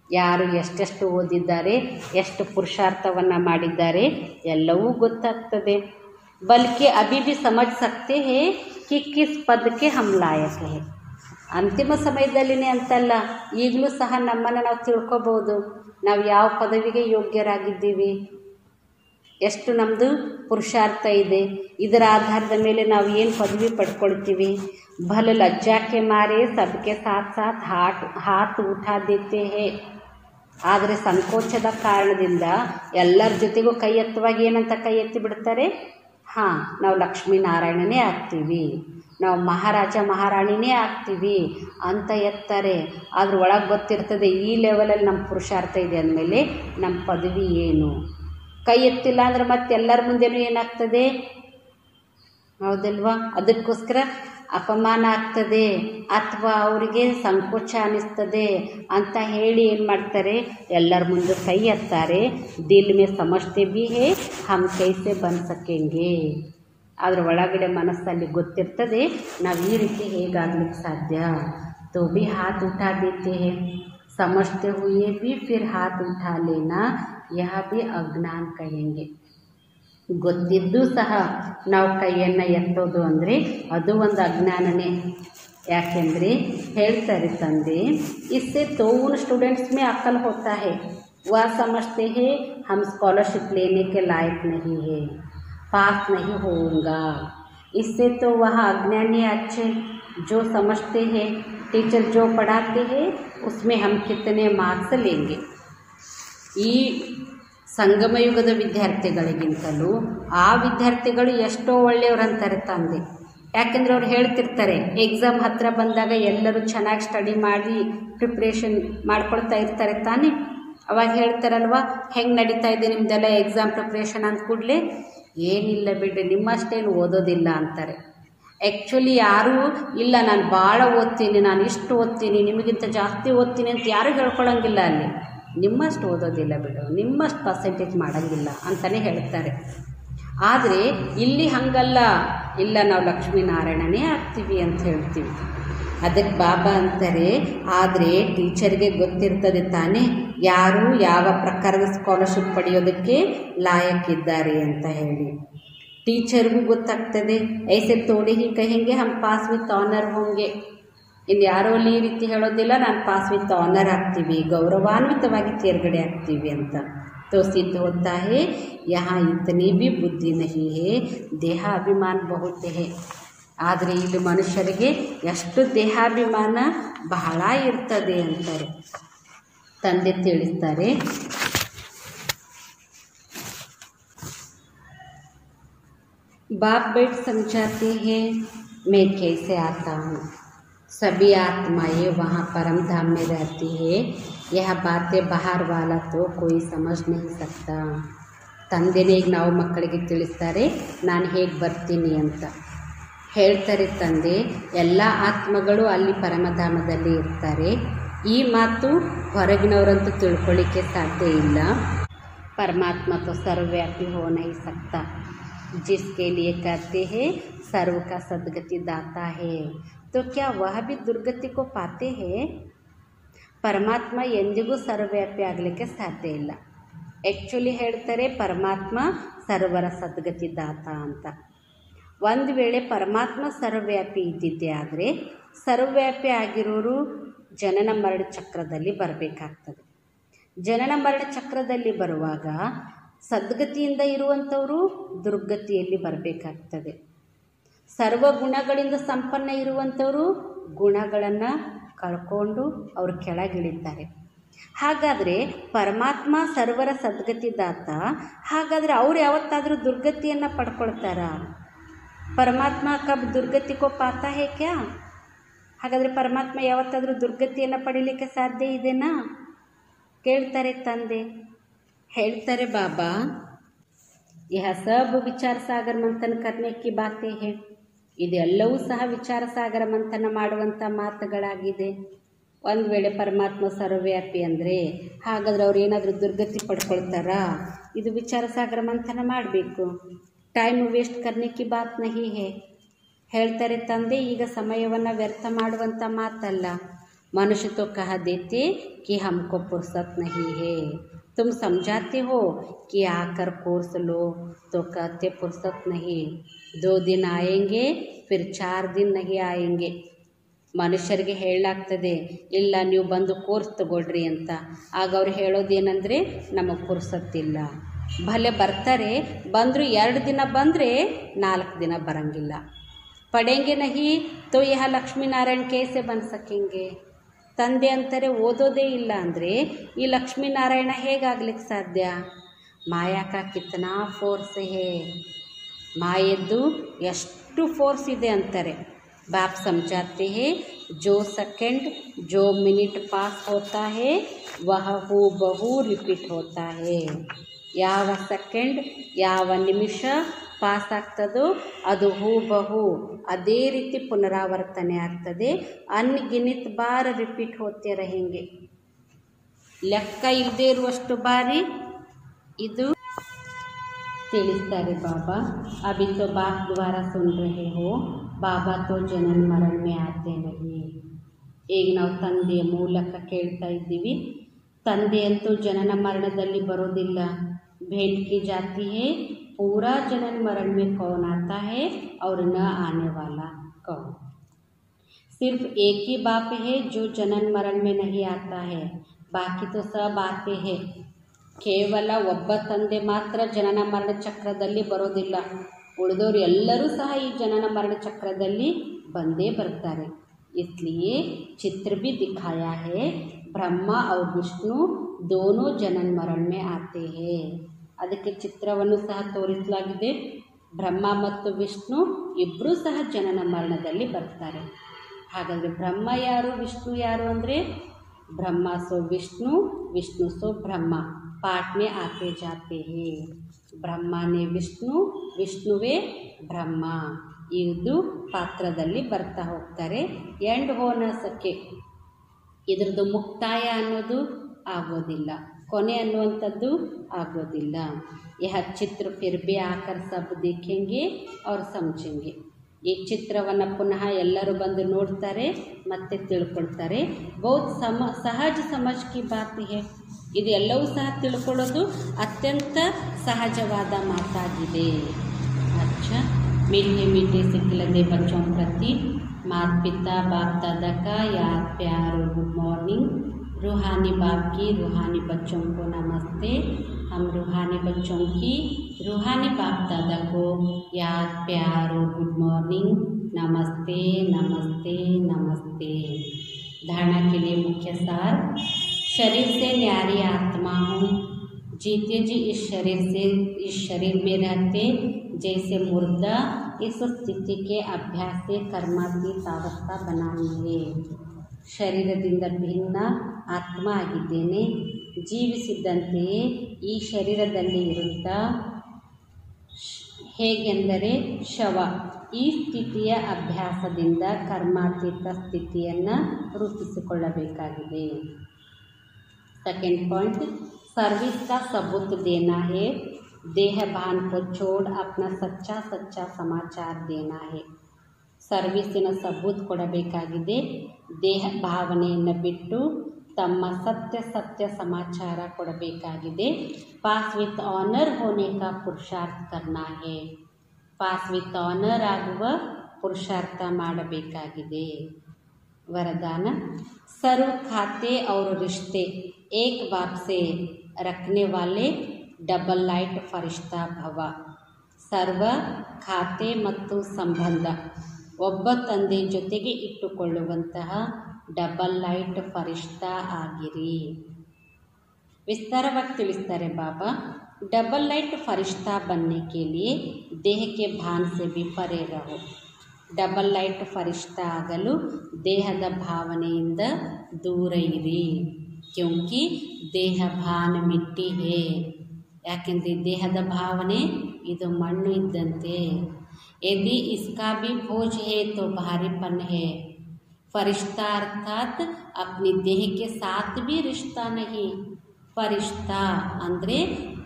ಯಾರು ಎಷ್ಟೆಷ್ಟು ಓದಿದ್ದಾರೆ, ಎಷ್ಟು ಪುರುಷಾರ್ಥವನ್ನು ಮಾಡಿದ್ದಾರೆ ಎಲ್ಲವೂ ಗೊತ್ತಾಗ್ತದೆ. बल्कि अभी भी समझ सकते हैं कि किस पद के हम लायक है. ಅಂತಿಮ ಸಮಯದಲ್ಲಿನೇ ಅಂತಲ್ಲ, ಈಗಲೂ ಸಹ ನಮ್ಮನ್ನು ನಾವು ತಿಳ್ಕೊಬೋದು, ನಾವು ಯಾವ ಪದವಿಗೆ ಯೋಗ್ಯರಾಗಿದ್ದೀವಿ. ಎಷ್ಟು ನಮ್ಮದು ಪುರುಷಾರ್ಥ ಇದೆ. ಇದರ ಆಧಾರದ ಮೇಲೆ ನಾವು ಏನು ಪದವಿ ಪಡ್ಕೊಳ್ತೀವಿ. ಭಲ ಲಜ್ಜಾಕ್ಕೆ ಮಾರೆ ಸಬ್ಕೆ ಸಾಥ್ ಸಾಥ್ ಹಾತ್ ಉಠಾ ದೇತೆ ಹೇ. ಆದರೆ ಸಂಕೋಚದ ಕಾರಣದಿಂದ ಎಲ್ಲರ ಜೊತೆಗೂ ಕೈ ಎತ್ತುವಾಗ ಏನಂತ ಕೈ ಎತ್ತಿ ಬಿಡ್ತಾರೆ, ಹಾಂ ನಾವು ಲಕ್ಷ್ಮೀನಾರಾಯಣನೇ ಆಗ್ತೀವಿ, ನಾವು ಮಹಾರಾಜ ಮಹಾರಾಣಿನೇ ಆಗ್ತೀವಿ ಅಂತ ಎತ್ತಾರೆ. ಅದ್ರ ಒಳಗೆ ಗೊತ್ತಿರ್ತದೆ ಈ ಲೆವೆಲಲ್ಲಿ ನಮ್ಮ ಪುರುಷಾರ್ಥ ಇದೆ ಅಂದಮೇಲೆ ನಮ್ಮ ಪದವಿ ಏನು. ಕೈ ಎತ್ತಿಲ್ಲ ಅಂದ್ರೆ ಮತ್ತೆ ಎಲ್ಲರ ಮುಂದೆನೂ ಏನಾಗ್ತದೆ, ಹೌದಲ್ವಾ? ಅದಕ್ಕೋಸ್ಕರ ಅಪಮಾನ ಆಗ್ತದೆ ಅಥವಾ ಅವರಿಗೆ ಸಂಕೋಚ ಅನ್ನಿಸ್ತದೆ ಅಂತ ಹೇಳಿ ಏನು ಮಾಡ್ತಾರೆ, ಎಲ್ಲರ ಮುಂದೆ ಕೈ ಎತ್ತಾರೆ. ದಿಲ್ ಮೇ ಸಮಜ್ತೆ ಭೀ ಹೇ ಹಮ್ ಕೈಸೆ ಬನ್ ಸಕೆಂಗೆ. ಅದರ ಒಳಗಡೆ ಮನಸ್ಸಲ್ಲಿ ಗೊತ್ತಿರ್ತದೆ ನಾವು ಈ ರೀತಿ ಹೇಗಾಗ್ಲಿಕ್ಕೆ ಸಾಧ್ಯ. ತೋ ಭೀ ಹಾತ್ ಉಠಾ ದೇತೆ ಹೇ, ಸಮಜ್ತೆ ಹುಯೇ ಭೀ ಫಿರ್ ಹಾತ್ ಉಠಾ ಲೇನಾ ಯಹ ಭೀ ಅಜ್ಞಾನ್ ಕಹೆಂಗೆ. ಗೊತ್ತಿದ್ದು ಸಹ ನಾವು ಕೈಯನ್ನು ಎತ್ತೋದು ಅಂದರೆ ಅದು ಒಂದು ಅಜ್ಞಾನನೇ. ಯಾಕೆಂದರೆ ಹೇಳ್ತಾರೆ ತಂದೆ, इससे तो उन स्टूडेंट्स में अक्ल होता है, वह समझते हैं हम स्कॉलरशिप लेने के लायक नहीं है, पास नहीं होऊंगा. इससे तो वह अज्ञानी अच्छे जो समझते हैं टीचर जो पढ़ाते हैं उसमें हम कितने मार्क्स लेंगे. ಈ ಸಂಗಮಯುಗದ ವಿದ್ಯಾರ್ಥಿಗಳಿಗಿಂತಲೂ ಆ ವಿದ್ಯಾರ್ಥಿಗಳು ಎಷ್ಟೋ ಒಳ್ಳೆಯವ್ರಂತಾರೆ ತಂದೆ. ಯಾಕೆಂದರೆ ಅವ್ರು ಹೇಳ್ತಿರ್ತಾರೆ, ಎಕ್ಸಾಮ್ ಹತ್ತಿರ ಬಂದಾಗ ಎಲ್ಲರೂ ಚೆನ್ನಾಗಿ ಸ್ಟಡಿ ಮಾಡಿ ಪ್ರಿಪ್ರೇಷನ್ ಮಾಡ್ಕೊಳ್ತಾ ಇರ್ತಾರೆ ತಾನೇ. ಅವಾಗ ಹೇಳ್ತಾರಲ್ವ, ಹೆಂಗೆ ನಡೀತಾ ಇದೆ ನಿಮ್ಮದೆಲ್ಲ ಎಕ್ಸಾಮ್ ಪ್ರಿಪ್ರೇಷನ್ ಅಂತ ಕೂಡಲೇ, ಏನಿಲ್ಲ ಬಿಡ್ರಿ ನಿಮ್ಮಷ್ಟೇನು ಓದೋದಿಲ್ಲ ಅಂತಾರೆ. ಆ್ಯಕ್ಚುಲಿ ಯಾರೂ ಇಲ್ಲ ನಾನು ಭಾಳ ಓದ್ತೀನಿ, ನಾನು ಇಷ್ಟು ಓದ್ತೀನಿ, ನಿಮಗಿಂತ ಜಾಸ್ತಿ ಓದ್ತೀನಿ ಅಂತ ಯಾರೂ ಹೇಳ್ಕೊಳಂಗಿಲ್ಲ. ಅಲ್ಲಿ ನಿಮ್ಮಷ್ಟು ಓದೋದಿಲ್ಲ ಬಿಡು, ನಿಮ್ಮಷ್ಟು ಪರ್ಸೆಂಟೇಜ್ ಮಾಡೋಂಗಿಲ್ಲ ಅಂತಲೇ ಹೇಳ್ತಾರೆ. ಆದರೆ ಇಲ್ಲಿ ಹಾಗಲ್ಲ, ಇಲ್ಲ ನಾವು ಲಕ್ಷ್ಮೀನಾರಾಯಣನೇ ಆಗ್ತೀವಿ ಅಂತ ಹೇಳ್ತೀವಿ. ಅದಕ್ಕೆ ಬಾಬಾ ಅಂತಾರೆ, ಆದರೆ ಟೀಚರ್ಗೆ ಗೊತ್ತಿರ್ತದೆ ತಾನೇ ಯಾರು ಯಾವ ಪ್ರಕಾರದ ಸ್ಕಾಲರ್ಶಿಪ್ ಪಡೆಯೋದಕ್ಕೆ ಲಾಯಕ್ಕಿದ್ದಾರೆ ಅಂತ ಹೇಳಿ. ಟೀಚರ್ಗೂ ಗೊತ್ತಾಗ್ತದೆ, ಐಸೆ ತೋಡಿ ಹಿ ಕಹೆಂಗೆ ಹಮ್ ಪಾಸ್ ವಿತ್ ಆನರ್ ಹೋಂಗೆ. ಇನ್ನು ಯಾರೋ ಅಲ್ಲಿ ಈ ರೀತಿ ಹೇಳೋದಿಲ್ಲ ನಾನು ಪಾಸ್ ವಿತ್ ಆನರ್ ಆಗ್ತೀವಿ, ಗೌರವಾನ್ವಿತವಾಗಿ ತೇರ್ಗಡೆ ಆಗ್ತೀವಿ ಅಂತ. तो सिद्ध होता है यहाँ इतनी भी बुद्धि नहीं है, ದೇಹಾಭಿಮಾನ ಬಹುತ್ है. ಆದರೆ ಇಲ್ಲಿ ಮನುಷ್ಯರಿಗೆ ಎಷ್ಟು ದೇಹಾಭಿಮಾನ ಬಹಳ ಇರ್ತದೆ ಅಂತಾರೆ ತಂದೆ ತಿಳಿಸ್ತಾರೆ. बाप बैठ समझाते हैं मैं कैसे आता हूँ, सभी आत्माएं वहाँ परम धाम में रहती है, यह बातें बाहर वाला तो कोई समझ नहीं सकता. ತಂದೆನೇ ಈಗ ನಾವು ಮಕ್ಕಳಿಗೆ ತಿಳಿಸ್ತಾರೆ ನಾನು ಹೇಗೆ ಬರ್ತೀನಿ ಅಂತ ಹೇಳ್ತಾರೆ ತಂದೆ. ಎಲ್ಲ ಆತ್ಮಗಳು ಅಲ್ಲಿ ಪರಮಧಾಮದಲ್ಲಿ ಇರ್ತಾರೆ. ಈ ಮಾತು ಹೊರಗಿನವರಂತೂ ತಿಳ್ಕೊಳ್ಳಿಕ್ಕೆ ಸಾಧ್ಯ ಇಲ್ಲ. ಪರಮಾತ್ಮ तो सर्वव्यापी हो नहीं सकता, जिसके लिए कहते हैं सर्व का सद्गति दाता है, तो क्या वह भी दुर्गति को पाते हैं? ಪರಮಾತ್ಮ ಎಂದಿಗೂ ಸರ್ವವ್ಯಾಪಿ ಆಗಲಿಕ್ಕೆ ಸಾಧ್ಯ ಇಲ್ಲ. ಆ್ಯಕ್ಚುಲಿ ಹೇಳ್ತಾರೆ ಪರಮಾತ್ಮ ಸರ್ವರ ಸದ್ಗತಿ ದಾತ ಅಂತ. ಒಂದು ವೇಳೆ ಪರಮಾತ್ಮ ಸರ್ವವ್ಯಾಪಿ ಇದ್ದಿದ್ದೇ ಆದರೆ ಸರ್ವವ್ಯಾಪಿ ಆಗಿರೋರು ಜನನ ಮರಣ ಚಕ್ರದಲ್ಲಿ ಬರಬೇಕಾಗ್ತದೆ. ಜನನ ಮರಣ ಚಕ್ರದಲ್ಲಿ ಬರುವಾಗ ಸದ್ಗತಿಯಿಂದ ಇರುವಂಥವರು ದುರ್ಗತಿಯಲ್ಲಿ ಬರಬೇಕಾಗ್ತದೆ. ಸರ್ವ ಗುಣಗಳಿಂದ ಸಂಪನ್ನ ಇರುವಂಥವರು ಗುಣಗಳನ್ನು ಕಳ್ಕೊಂಡು ಅವರು ಕೆಳಗಿಳಿತಾರೆ. ಹಾಗಾದರೆ ಪರಮಾತ್ಮ ಸರ್ವರ ಸದ್ಗತಿ ದಾತ, ಹಾಗಾದರೆ ಅವ್ರು ಯಾವತ್ತಾದರೂ ದುರ್ಗತಿಯನ್ನು ಪಡ್ಕೊಳ್ತಾರಾ? ಪರಮಾತ್ಮ ಕಬ್ ದುರ್ಗತಿ ಕೋ ಪಾತಾ ಹೇ ಕ್ಯಾ? ಹಾಗಾದರೆ ಪರಮಾತ್ಮ ಯಾವತ್ತಾದರೂ ದುರ್ಗತಿಯನ್ನು ಪಡೀಲಿಕ್ಕೆ ಸಾಧ್ಯ ಇದೆನಾ? ಕೇಳ್ತಾರೆ ತಂದೆ. ಹೇಳ್ತಾರೆ ಬಾಬಾ, ಯಹ ಸಬ್ ವಿಚಾರ ಸಾಗರ ಮಂಥನ ಕರ್ನೆ ಕಿ ಬಾತೆ ಹೇ. ಇದೆಲ್ಲವೂ ಸಹ ವಿಚಾರ ಸಾಗರ ಮಂಥನ ಮಾಡುವಂಥ ಮಾತುಗಳಾಗಿದೆ. ಒಂದು ವೇಳೆ ಪರಮಾತ್ಮ ಸರ್ವವ್ಯಾಪಿ ಅಂದರೆ ಹಾಗಾದರೆ ಅವ್ರು ಏನಾದರೂ ದುರ್ಗತಿ ಪಡ್ಕೊಳ್ತಾರಾ? ಇದು ವಿಚಾರ ಸಾಗರ ಮಂಥನ ಮಾಡಬೇಕು. ಟೈಮ್ ವೇಸ್ಟ್ ಕರ್ನೆ ಕಿ ಬಾತ್ ನಹಿ ಹೇ. ಹೇಳ್ತಾರೆ ತಂದೆ, ಈಗ ಸಮಯವನ್ನು ವ್ಯರ್ಥ ಮಾಡುವಂಥ ಮಾತಲ್ಲ. ಮನುಷ್ಯ तो कह देते कि हमको फुर्सत नहीं है, तुम समझाते हो कि आकर कोर्स लो, तो कहते फुर्सत नहीं, 2 दिन आएंगे फिर 4 दिन नहीं आएंगे. ಮನುಷ್ಯರಿಗೆ ಹೇಳಲಾಗ್ತದೆ, ಇಲ್ಲ ನೀವು ಬಂದು ಕೋರ್ಸ್ ತಗೊಳ್ರಿ ಅಂತ. ಆಗ ಅವ್ರು ಹೇಳೋದೇನೆಂದರೆ ನಮಗೆ ಪುರ್ಸತ್ತಿಲ್ಲ, ಭಲೆ ಬರ್ತಾರೆ, ಬಂದರೂ 2 ದಿನ ಬಂದರೆ 4 ದಿನ ಬರಂಗಿಲ್ಲ. ಪಡೆಂಗೆ ನಹಿ ತೋ ಯಹ ಲಕ್ಷ್ಮೀನಾರಾಯಣ ಕೇಸೆ ಬನ್ ಸಕೆಂಗೆ. ತಂದೆ ಅಂತಾರೆ ಓದೋದೇ ಇಲ್ಲ ಅಂದರೆ ಈ ಲಕ್ಷ್ಮೀನಾರಾಯಣ ಹೇಗಾಗ್ಲಿಕ್ಕೆ ಸಾಧ್ಯ? ಮಾಯಾ ಕಾ ಕಿತ್ನಾ ಫೋರ್ಸ್ ಹೇ, ಮಾಯದ್ದು ಎಷ್ಟು ಫೋರ್ಸ್ ಇದೆ ಅಂತಾರೆ. बाप समझाते हैं जो सेकंड जो मिनट पास होता है वह हूबहू रिपीट होता है. ಯಾವ ಸೆಕೆಂಡ್ ಯಾವ ನಿಮಿಷ ಪಾಸ್ ಆಗ್ತದೋ ಅದು ಹೂಬಹು ಅದೇ ರೀತಿ ಪುನರಾವರ್ತನೆ ಆಗ್ತದೆ. ಅನ್ಗಿನಿತ್ ಬಾರ್ ರಿಪೀಟ್ ಹೋತೆ रहेंगे. ಲೆಕ್ಕ ಇಲ್ಲದೆ ಇರುವಷ್ಟು ಬಾರಿ ಇದು ತಿಳಿಸ್ತಾರೆ ಬಾಬಾ. अभी तो बाप द्वारा सुन रहे हो, ಬಾಬಾ ತೋ ಜನನ ಮರಣ ಮೇ ಆತೆ ನಹಿ. ಈಗ ನಾವು ತಂದೆಯ ಮೂಲಕ ಕೇಳ್ತಾ ಇದ್ದೀವಿ, ತಂದೆಯಂತೂ ಜನನ ಮರಣದಲ್ಲಿ ಬರೋದಿಲ್ಲ. भेंट की जाती है पूरा जनन मरण में कौन आता है और न आने वाला कौन. सिर्फ एक ही बाप है जो जनन मरण में नहीं आता है, बाकी तो सब आते हैं. ಕೇವಲ ಒಬ್ಬ ತಂದೆ ಮಾತ್ರ ಜನನ ಮರಣ ಚಕ್ರದಲ್ಲಿ ಬರೋದಿಲ್ಲ, ಉಳಿದವರು ಎಲ್ಲರೂ ಸಹ ಈ ಜನನ ಮರಣ ಚಕ್ರದಲ್ಲಿ ಬಂದೇ ಬರ್ತಾರೆ. इसलिए चित्र भी दिखाया है, ब्रह्मा और विष्णु दोनों जनन मरण में आते हैं. ಅದಕ್ಕೆ ಚಿತ್ರವನ್ನು ಸಹ ತೋರಿಸಲಾಗಿದೆ. ಬ್ರಹ್ಮ ಮತ್ತು ವಿಷ್ಣು ಇಬ್ಬರೂ ಸಹ ಜನನ ಮರಣದಲ್ಲಿ ಬರ್ತಾರೆ. ಹಾಗಾದರೆ ಬ್ರಹ್ಮ ಯಾರು ವಿಷ್ಣು ಯಾರು ಅಂದರೆ ಬ್ರಹ್ಮ ಸೋ ವಿಷ್ಣು, ವಿಷ್ಣು ಸೋ ಬ್ರಹ್ಮ. पाठ में आते जाते हैं. ಬ್ರಹ್ಮನೇ ವಿಷ್ಣು, ವಿಷ್ಣುವೇ ಬ್ರಹ್ಮ. ಇದು ಪಾತ್ರದಲ್ಲಿ ಬರ್ತಾ ಹೋಗ್ತಾರೆ. ಎಂಡ್ ಹೋನ ಸಕ್ಕೆ ಇದ್ರದ್ದು ಮುಕ್ತಾಯ ಅನ್ನೋದು ಆಗೋದಿಲ್ಲ, ಕೊನೆ ಅನ್ನುವಂಥದ್ದು ಆಗೋದಿಲ್ಲ. ಯಹ ಚಿತ್ರ ಫಿರ್ ಭಿ ಆಕರ್ ಸಬ್ ದೇಖೆಂಗೆ ಅವ್ರು ಸಮझेंगे. ಈ ಚಿತ್ರವನ್ನು ಪುನಃ ಎಲ್ಲರೂ ಬಂದು ನೋಡ್ತಾರೆ ಮತ್ತು ತಿಳ್ಕೊಳ್ತಾರೆ. ಬಹುತ್ ಸಹಜ ಸಮಜ್ ಕಿ ಬಾತ್ ಹೇ. ಇದು ಎಲ್ಲವೂ ಸಹ ತಿಳ್ಕೊಳ್ಳೋದು ಅತ್ಯಂತ ಸಹಜವಾದ ಮಾತಾಗಿದೆ. अच्छा, मीठे मीठे से खिलते बच्चों प्रति माता पिता बाप दादा का याद प्यार और गुड मॉर्निंग. रूहानी बाप की रूहानी बच्चों को नमस्ते. हम रूहानी बच्चों की रूहानी बाप दादा को याद प्यार और गुड मॉर्निंग. नमस्ते नमस्ते नमस्ते. धारणा के लिए मुख्य सार. शरीर से न्यारी आत्मा हूँ. जीते जी इस शरीर में रहते जैसे मुर्दा. इस स्थिति के अभ्यास से कर्मातीत अवस्था बनानी है. ಶರೀರದಿಂದ ಭಿನ್ನ ಆತ್ಮ ಆಗಿದ್ದೇನೆ, ಜೀವಿಸಿದ್ದಂತೆಯೇ ಈ ಶರೀರದಲ್ಲಿ ಇರುತ್ತಾ. ಹೇಗೆಂದರೆ ಶವ. ಈ ಸ್ಥಿತಿಯ ಅಭ್ಯಾಸದಿಂದ ಕರ್ಮಾತೀತ ಸ್ಥಿತಿಯನ್ನು ರೂಪಿಸಿಕೊಳ್ಳಬೇಕಾಗಿದೆ. सेकंड पॉइंट, सर्विस का सबूत देना है. देह भान को छोड़ अपना सच्चा सच्चा समाचार देना है. ಸರ್ವಿಸಿನ ಸಬೂತ್ ಕೊಡಬೇಕಾಗಿದೆ. ದೇಹ ಭಾವನೆಯನ್ನು ಬಿಟ್ಟು ತಮ್ಮ ಸತ್ಯ ಸತ್ಯ ಸಮಾಚಾರ ಕೊಡಬೇಕಾಗಿದೆ. ಪಾಸ್ ವಿತ್ ಆನರ್ ಹೋನೆ ಕಾ ಪುರುಷಾರ್ಥ ಕರ್ನಾ ಹೇ. ಪಾಸ್ ವಿತ್ ಆನರ್ ಆಗುವ ಪುರುಷಾರ್ಥ ಮಾಡಬೇಕಾಗಿದೆ. वरदान. सर्व खाते और रिश्ते एक बाप से रखने वाले डबल लाइट फरिश्ता भव. सर्व ಖಾತೆ ಮತ್ತು ಸಂಬಂಧ ಒಬ್ಬ ತಂದೆ ಜೊತೆಗೆ ಇಟ್ಟುಕೊಳ್ಳುವಂತಹ ಡಬಲ್ ಲೈಟ್ ಫರಿಶ್ತಾ ಆಗಿರಿ. ವಿಸ್ತಾರವಾಗಿ ತಿಳಿಸ್ತಾರೆ ಬಾಬಾ. डबल लाइट फरिश्ता बनने के लिए देह के भान से भी परे रहो. ಡಬಲ್ ಲೈಟ್ ಫರಿಶ್ತಾ ಆಗಲು ದೇಹದ ಭಾವನೆಯಿಂದ ದೂರ ಇರಿ. ಕ್ಯೋಂಕಿ ದೇಹ ಭಾನ ಮಿಟ್ಟಿ ಹೇ. ಯಾಕೆಂದರೆ ದೇಹದ ಭಾವನೆ ಇದು ಮಣ್ಣು ಇದ್ದಂತೆ. यदि इसका भी बोझ है तो भारीपन है. फरिश्ता अर्थात अपनी देह के साथ भी रिश्ता नहीं. फरिश्ता ಅಂದರೆ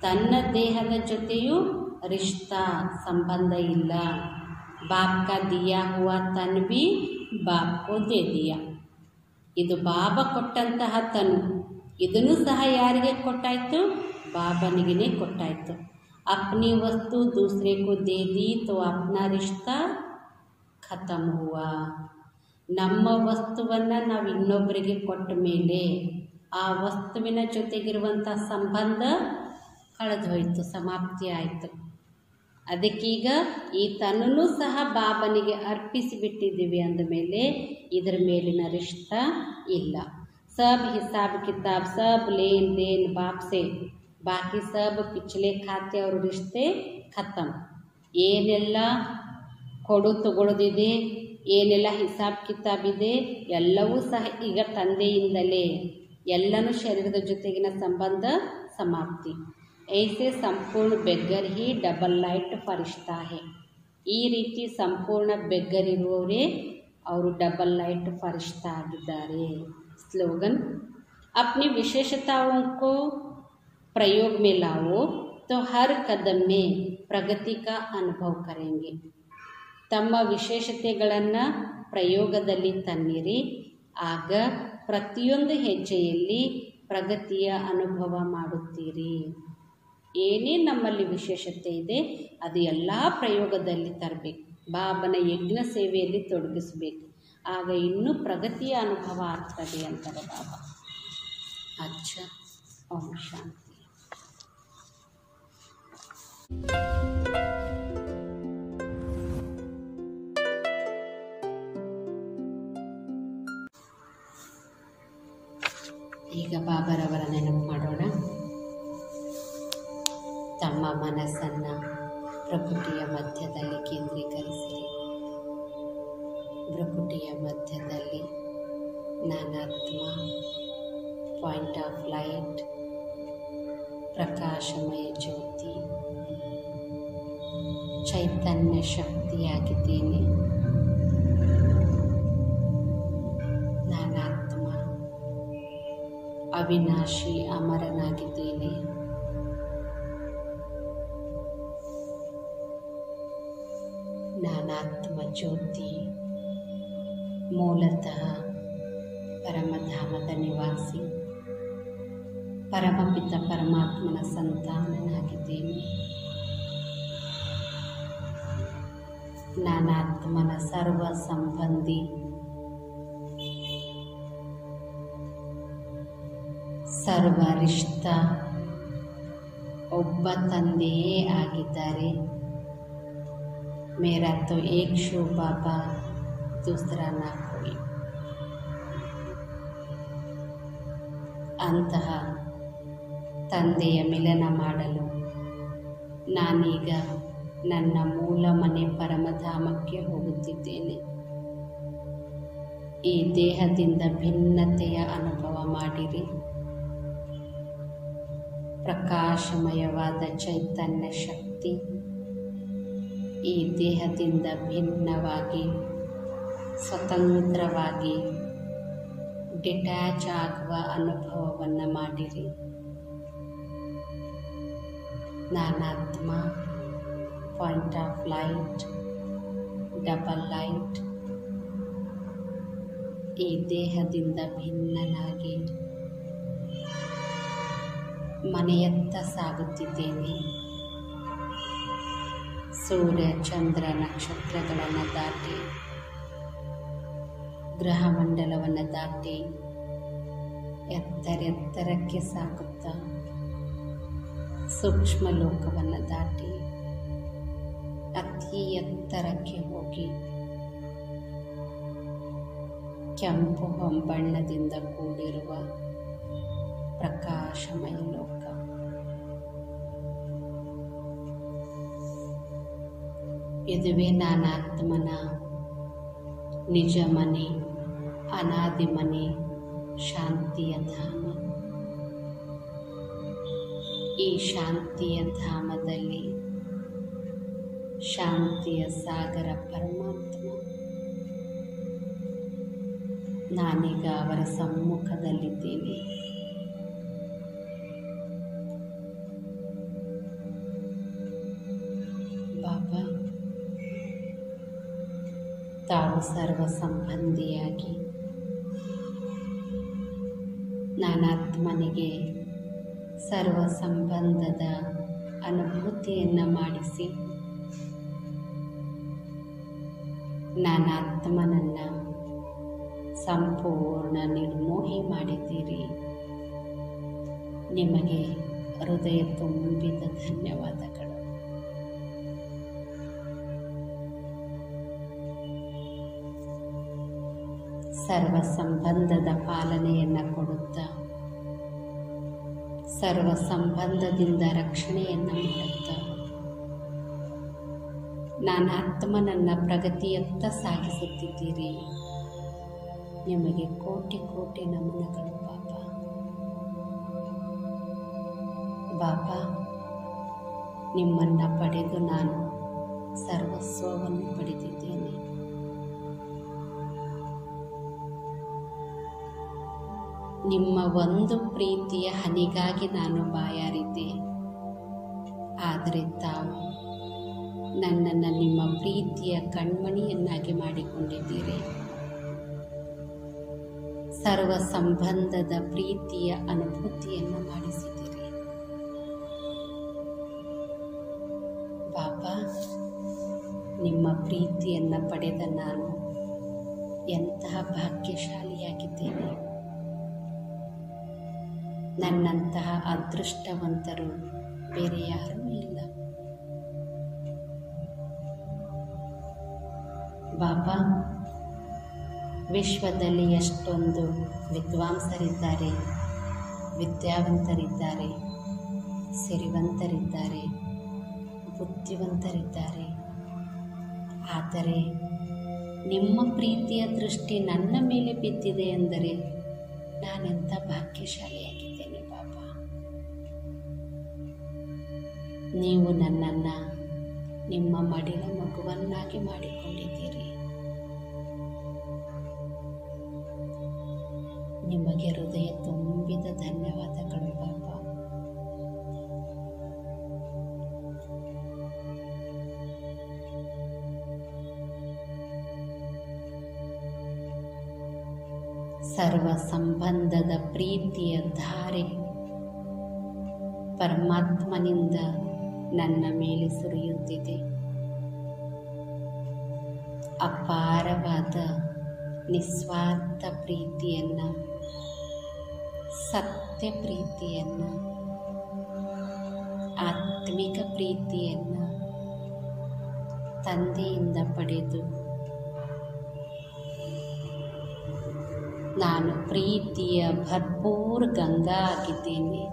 ತನ್ನ ದೇಹದ ಜೊತೆಯೂ रिश्ता ಸಂಬಂಧ ಇಲ್ಲ. बाप का दिया हुआ तन भी बाप को दे दिया. ಇದು ಬಾಬಾ ಕೊಟ್ಟಂತಹ ತನು. ಇದನ್ನು ಸಹ ಯಾರಿಗೆ ಕೊಟ್ಟಾಯಿತು? ಬಾಬನಿಗೆ ಕೊಟ್ಟಾಯಿತು. अपनी वस्तु दूसरे को दे दी तो अपना रिश्ता खत्म हुआ. ನಮ್ಮ ವಸ್ತುವನ್ನು ನಾವು ಇನ್ನೊಬ್ಬರಿಗೆ ಕೊಟ್ಟ ಮೇಲೆ ಆ ವಸ್ತುವಿನ ಜೊತೆಗಿರುವಂಥ ಸಂಬಂಧ ಕಳೆದು ಹೋಯಿತು, ಸಮಾಪ್ತಿ ಆಯಿತು. ಅದಕ್ಕೀಗ ಈ ತನ್ನೂ ಸಹ ಬಾಬನಿಗೆ ಅರ್ಪಿಸಿಬಿಟ್ಟಿದ್ದೀವಿ ಅಂದಮೇಲೆ ಇದರ ಮೇಲಿನ ರಿಶ್ತಾ ಇಲ್ಲ. सब हिसाब किताब सब लेन देन बाप से, बाकी सब पिछले खाते और रिश्ते खत्म. ಏನೆಲ್ಲ ಕೊಡು ತಗೊಳ್ಳೋದಿದೆ, ಏನೆಲ್ಲ ಹಿಸಾಬ್ ಕಿತಾಬ್ ಇದೆ, ಎಲ್ಲವೂ ಸಹ ಈಗ ತಂದೆಯಿಂದಲೇ. ಎಲ್ಲನೂ ಶರೀರದ ಜೊತೆಗಿನ ಸಂಬಂಧ ಸಮಾಪ್ತಿ. ऐसे ಸಂಪೂರ್ಣ ಬೆಗ್ಗರ್ ಹಿ ಡಬಲ್ ಲೈಟ್ ಫರಿಷ್ಠಾ ಹೇ. ಈ ರೀತಿ ಸಂಪೂರ್ಣ ಬೆಗ್ಗರ್ ಇರುವವರೇ ಅವರು ಡಬಲ್ ಲೈಟ್ ಫರಿಷ್ಠಾ ಆಗಿದ್ದಾರೆ. स्लोगन, अपनी विशेषताओं को प्रयोग में लाओ तो हर कदम में प्रगति का अनुभव करेंगे. ತಮ್ಮ ವಿಶೇಷತೆಗಳನ್ನು ಪ್ರಯೋಗದಲ್ಲಿ ತನ್ನಿರಿ, ಆಗ ಪ್ರತಿಯೊಂದು ಹೆಜ್ಜೆಯಲ್ಲಿ ಪ್ರಗತಿಯ ಅನುಭವ ಮಾಡುತ್ತೀರಿ. ಏನೇ ನಮ್ಮಲ್ಲಿ ವಿಶೇಷತೆ ಇದೆ ಅದು ಎಲ್ಲ ಪ್ರಯೋಗದಲ್ಲಿ ತರಬೇಕು, ಬಾಬನ ಯಜ್ಞ ಸೇವೆಯಲ್ಲಿ ತೊಡಗಿಸಬೇಕು. ಆಗ ಇನ್ನೂ ಪ್ರಗತಿಯ ಅನುಭವ ಆಗ್ತದೆ ಅಂತಾರೆ ಬಾಬಾ. ಅಚ್ಚ, ಓಂ ಶಾಂತಿ. ಈಗ ಬಾಬಾರವರ ನೆನಪು ಮಾಡೋಣ. ತಮ್ಮ ಮನಸ್ಸನ್ನು ಪ್ರಕೃತಿಯ ಮಧ್ಯದಲ್ಲಿ ಕೇಂದ್ರೀಕರಿಸಿರಿ. ಭ್ರಕುಟಿಯ ಮಧ್ಯದಲ್ಲಿ ನಾನಾತ್ಮ, ಪಾಯಿಂಟ್ ಆಫ್ ಲೈಟ್, ಪ್ರಕಾಶಮಯ ಜ್ಯೋತಿ, ಚೈತನ್ಯ ಶಕ್ತಿಯಾಗಿದ್ದೇನೆ. ನಾನಾತ್ಮ ಅವಿನಾಶಿ ಅಮರನಾಗಿದ್ದೇನೆ. ನಾನಾತ್ಮ ಜ್ಯೋತಿ ಮೂಲತಃ ಪರಮಧಾಮದ ನಿವಾಸಿ, ಪರಮಪಿತ ಪರಮಾತ್ಮನ ಸಂತಾನನಾಗಿದ್ದೇನೆ. ನಾನಾತ್ಮನ ಸರ್ವ ಸಂಬಂಧಿ, ಸರ್ವ ರಿಶ್ತಾ ಒಬ್ಬ ತಂದೆಯೇ ಆಗಿದ್ದಾರೆ. ಮೇರಾ ತೋ ಏಕ್ ಶೋ ಬಾಬಾ, दूसरा ना कोई. ಅಂತಹ ತಂದೆಯ ಮಿಲನ ಮಾಡಲು ನಾನೀಗ ನನ್ನ ಮೂಲ ಮನೆ ಪರಮಧಾಮಕ್ಕೆ ಹೋಗುತ್ತಿದ್ದೇನೆ. ಈ ದೇಹದಿಂದ ಭಿನ್ನತೆಯ ಅನುಭವ ಮಾಡಿರಿ. ಪ್ರಕಾಶಮಯವಾದ ಚೈತನ್ಯ ಶಕ್ತಿ ಈ ದೇಹದಿಂದ ಭಿನ್ನವಾಗಿ ಸ್ವತಂತ್ರವಾಗಿ ಡಿಟ್ಯಾಚ್ ಆಗುವ ಅನುಭವವನ್ನು ಮಾಡಿರಿ. ನಾನಾತ್ಮ, point of light, double light, ಈ ದೇಹದಿಂದ ಭಿನ್ನನಾಗಿ ಮನೆಯತ್ತ ಸಾಗುತ್ತಿದ್ದೇನೆ. ಸೂರ್ಯ ಚಂದ್ರ ನಕ್ಷತ್ರಗಳನ್ನು ದಾಟಿ, ಗ್ರಹಮಂಡಲವನ್ನು ದಾಟಿ ಎತ್ತರೆತ್ತರಕ್ಕೆ ಸಾಗುತ್ತಾ ಸೂಕ್ಷ್ಮ ಲೋಕವನ್ನು ದಾಟಿ ಅತಿ ಎತ್ತರಕ್ಕೆ ಹೋಗಿ ಕೆಂಪು ಹೊಂಬಣ್ಣದಿಂದ ಕೂಡಿರುವ ಪ್ರಕಾಶಮಯ ಲೋಕ. ಇದುವೇ ನಾನಾತ್ಮನ ನಿಜ ಮನೆ, ಅನಾದಿ ಮನೆ, ಶಾಂತಿಯ ಧಾಮ. ಈ ಶಾಂತಿಯ ಧಾಮದಲ್ಲಿ ಶಾಂತಿಯ ಸಾಗರ ಪರಮಾತ್ಮ ನಾನೀಗ ಅವರ ಸಮ್ಮುಖದಲ್ಲಿದ್ದೇನೆ. ಬಾಬಾ ತಾವು ಸರ್ವ ಸಂಬಂಧಿಯಾಗಿ ನಾನಾತ್ಮನಿಗೆ ಸರ್ವ ಸಂಬಂಧದ ಅನುಭೂತಿಯನ್ನು ಮಾಡಿಸಿ ನಾನಾತ್ಮನನ್ನು ಸಂಪೂರ್ಣ ನಿರ್ಮೋಹಿ ಮಾಡಿದ್ದೀರಿ. ನಿಮಗೆ ಹೃದಯ ತುಂಬಿದ ಧನ್ಯವಾದಗಳು. ಸರ್ವ ಸಂಬಂಧದ ಪಾಲನೆಯನ್ನು ಕೊಡುತ್ತಾ ಸರ್ವ ಸಂಬಂಧದಿಂದ ರಕ್ಷಣೆಯನ್ನು ಮಾಡುತ್ತಾ ನಾನು ಆತ್ಮನನ್ನು ಪ್ರಗತಿಯತ್ತ ಸಾಗಿಸುತ್ತಿದ್ದೀರಿ. ನಿಮಗೆ ಕೋಟಿ ಕೋಟಿ ನಮನಗಳು ಬಾಬಾ. ಬಾಬಾ, ನಿಮ್ಮನ್ನು ಪಡೆದು ನಾನು ಸರ್ವಸ್ವವನ್ನು ಪಡೆದಿದ್ದೇನೆ. ನಿಮ್ಮ ಒಂದು ಪ್ರೀತಿಯ ಹನಿಗಾಗಿ ನಾನು ಬಾಯಾರಿದ್ದೆ. ಆದರೆ ತಾವು ನನ್ನನ್ನು ನಿಮ್ಮ ಪ್ರೀತಿಯ ಕಣ್ಮಣಿಯನ್ನಾಗಿ ಮಾಡಿಕೊಂಡಿದ್ದೀರಿ. ಸರ್ವ ಸಂಬಂಧದ ಪ್ರೀತಿಯ ಅನುಭೂತಿಯನ್ನು ಮಾಡಿಸಿದ್ದೀರಿ. ಬಾಬಾ, ನಿಮ್ಮ ಪ್ರೀತಿಯನ್ನು ಪಡೆದ ನಾನು ಎಂತಹ ಭಾಗ್ಯಶಾಲಿಯಾಗಿದ್ದೇನೆ. ನನ್ನಂತಹ ಅದೃಷ್ಟವಂತರು ಬೇರೆ ಯಾರೂ ಇಲ್ಲ. ಬಾಬಾ, ವಿಶ್ವದಲ್ಲಿ ಎಷ್ಟೊಂದು ವಿದ್ವಾಂಸರಿದ್ದಾರೆ, ವಿದ್ಯಾವಂತರಿದ್ದಾರೆ, ಸಿರಿವಂತರಿದ್ದಾರೆ, ಬುದ್ಧಿವಂತರಿದ್ದಾರೆ. ಆದರೆ ನಿಮ್ಮ ಪ್ರೀತಿಯ ದೃಷ್ಟಿ ನನ್ನ ಮೇಲೆ ಬಿದ್ದಿದೆ ಎಂದರೆ ನಾನೆಂಥ ಭಾಗ್ಯಶಾಲಿಯಾಗಿದ್ದೇನೆ ಬಾಬಾ. ನೀವು ನನ್ನನ್ನು ನಿಮ್ಮ ಮಡಿಲ ಮಗುವನ್ನಾಗಿ ಮಾಡಿಕೊಂಡಿದ್ದೀರಿ. ನಿಮಗೆ ಹೃದಯ ತುಂಬಿದ ಧನ್ಯವಾದಗಳು ಬಾಬಾ. ಸರ್ವ ಸಂಬಂಧದ ಪ್ರೀತಿಯ ಧಾರೆ ಪರಮಾತ್ಮನಿಂದ ನನ್ನ ಮೇಲೆ ಸುರಿಯುತ್ತಿದೆ. ಅಪಾರವಾದ ನಿಸ್ವಾರ್ಥ ಪ್ರೀತಿಯನ್ನು, ಸತ್ಯ ಪ್ರೀತಿಯನ್ನು, ಆತ್ಮಿಕ ಪ್ರೀತಿಯನ್ನು ತಂದೆಯಿಂದ ಪಡೆದು ನಾನು ಪ್ರೀತಿಯ ಭರ್ಪೂರ್ ಗಂಗಾ ಆಗಿದ್ದೇನೆ.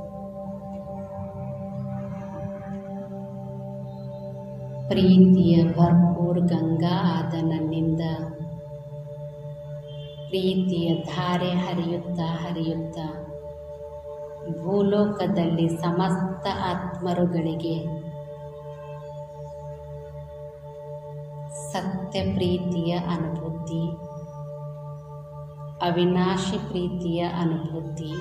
ಪ್ರೀತಿಯ ಭರ್ಪೂರ್ ಗಂಗಾ ಆದ ನನ್ನಿಂದ ಪ್ರೀತಿಯ ಧಾರೆ ಹರಿಯುತ್ತಾ ಹರಿಯುತ್ತಾ ಭೂಲೋಕದಲ್ಲಿ ಸಮಸ್ತ ಆತ್ಮರುಗಳಿಗೆ ಸತ್ಯ ಪ್ರೀತಿಯ ಅನುಭೂತಿ, ಅವಿನಾಶಿ ಪ್ರೀತಿಯ ಅನುಭೂತಿ,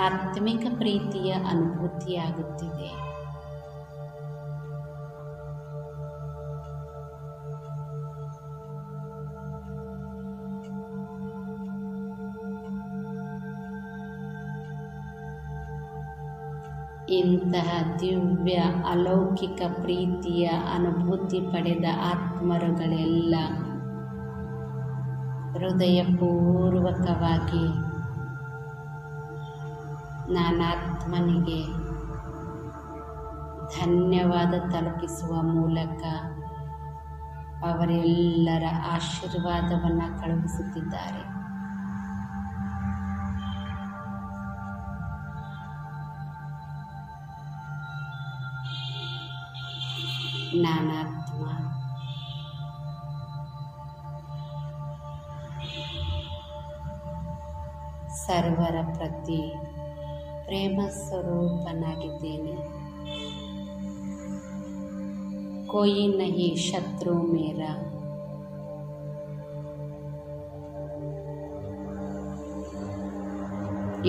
ಆತ್ಮಿಕ ಪ್ರೀತಿಯ ಅನುಭೂತಿಯಾಗುತ್ತಿದೆ. ಇಂತಹ ದಿವ್ಯ ಅಲೌಕಿಕ ಪ್ರೀತಿಯ ಅನುಭೂತಿ ಪಡೆದ ಆತ್ಮರುಗಳೆಲ್ಲ ಹೃದಯಪೂರ್ವಕವಾಗಿ ನಾನಾತ್ಮನಿಗೆ ಧನ್ಯವಾದ ತಲುಪಿಸುವ ಮೂಲಕ ಅವರೆಲ್ಲರ ಆಶೀರ್ವಾದವನ್ನು ಕಳುಹಿಸುತ್ತಿದ್ದಾರೆ. ನಾನಾತ್ಮ ಸರ್ವರ ಪ್ರತಿ ಪ್ರೇಮ ಸ್ವರೂಪನಾಗಿದ್ದೇನೆ. ಕೋಯಿ ನಹಿ ಶತ್ರು ಮೇರಾ,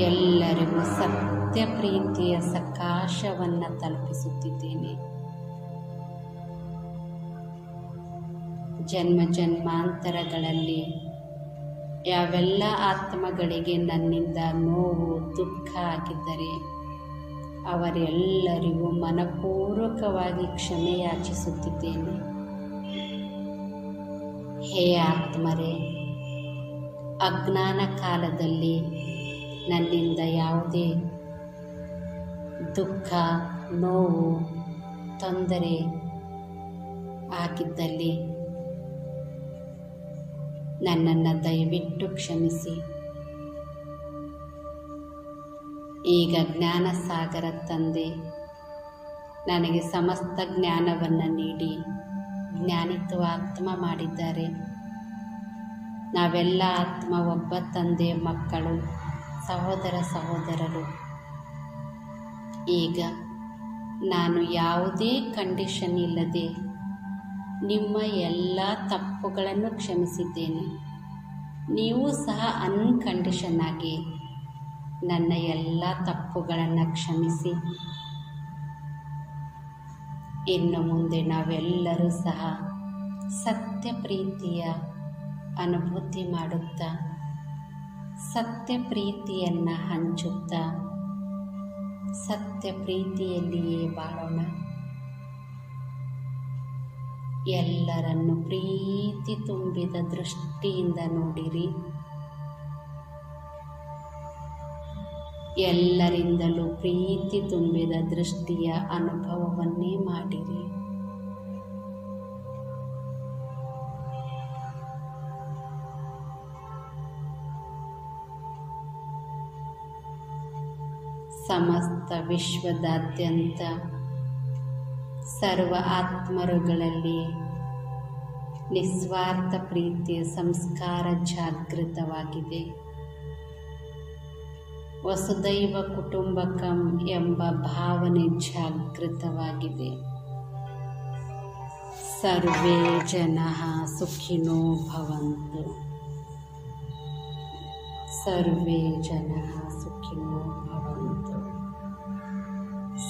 ಎಲ್ಲರಿಗೂ ಸತ್ಯ ಪ್ರೀತಿಯ ಸಕಾಶವನ್ನು ತಲುಪಿಸುತ್ತಿದ್ದೇನೆ. ಜನ್ಮ ಜನ್ಮಾಂತರಗಳಲ್ಲಿ ಯಾವೆಲ್ಲ ಆತ್ಮಗಳಿಗೆ ನನ್ನಿಂದ ನೋವು ದುಃಖ ಆಗಿದ್ದರೆ ಅವರೆಲ್ಲರಿಗೂ ಮನಪೂರ್ವಕವಾಗಿ ಕ್ಷಮೆ ಯಾಚಿಸುತ್ತಿದ್ದೇನೆ. ಹೇ ಆತ್ಮರೇ, ಅಜ್ಞಾನ ಕಾಲದಲ್ಲಿ ನನ್ನಿಂದ ಯಾವುದೇ ದುಃಖ, ನೋವು, ತೊಂದರೆ ಆಗಿದ್ದಲ್ಲಿ ನನ್ನನ್ನು ದಯವಿಟ್ಟು ಕ್ಷಮಿಸಿ. ಈಗ ಜ್ಞಾನಸಾಗರ ತಂದೆ ನನಗೆ ಸಮಸ್ತ ಜ್ಞಾನವನ್ನು ನೀಡಿ ಜ್ಞಾನಿತ್ವ ಆತ್ಮ ಮಾಡಿದ್ದಾರೆ. ನಾವೆಲ್ಲ ಆತ್ಮ ಒಬ್ಬ ತಂದೆಯ ಮಕ್ಕಳು, ಸಹೋದರ ಸಹೋದರರು. ಈಗ ನಾನು ಯಾವುದೇ ಕಂಡೀಷನ್ ಇಲ್ಲದೆ ನಿಮ್ಮ ಎಲ್ಲ ತಪ್ಪುಗಳನ್ನು ಕ್ಷಮಿಸಿದ್ದೇನೆ. ನೀವು ಸಹ ಅನ್ಕಂಡೀಷನ್ ಆಗಿ ನನ್ನ ಎಲ್ಲ ತಪ್ಪುಗಳನ್ನು ಕ್ಷಮಿಸಿ. ಇನ್ನು ಮುಂದೆ ನಾವೆಲ್ಲರೂ ಸಹ ಸತ್ಯ ಪ್ರೀತಿಯ ಅನುಭೂತಿ ಮಾಡುತ್ತಾ ಸತ್ಯ ಪ್ರೀತಿಯನ್ನು ಹಂಚುತ್ತಾ ಸತ್ಯ ಪ್ರೀತಿಯಲ್ಲಿಯೇ ಬಾಳೋಣ. ಎಲ್ಲರನ್ನು ಪ್ರೀತಿ ತುಂಬಿದ ದೃಷ್ಟಿಯಿಂದ ನೋಡಿರಿ. ಎಲ್ಲರಿಂದಲೂ ಪ್ರೀತಿ ತುಂಬಿದ ದೃಷ್ಟಿಯ ಅನುಭವವನ್ನೇ ಮಾಡಿರಿ. ಸಮಸ್ತ ವಿಶ್ವದಾದ್ಯಂತ ಸರ್ವ ಆತ್ಮರುಗಳಲ್ಲಿ ನಿಸ್ವಾರ್ಥ ಪ್ರೀತಿಯ ಸಂಸ್ಕಾರ ಜಾಗೃತವಾಗಿದೆ. ವಸುದೈವ ಕುಟುಂಬಕಂ ಎಂಬ ಭಾವನೆ ಜಾಗೃತವಾಗಿದೆ. ಸರ್ವೇ ಜನಃ ಸುಖಿನೋ ಭವಂತು. ಸರ್ವೇ ಜನಃ ಸುಖಿನೋ ಭವಂತು.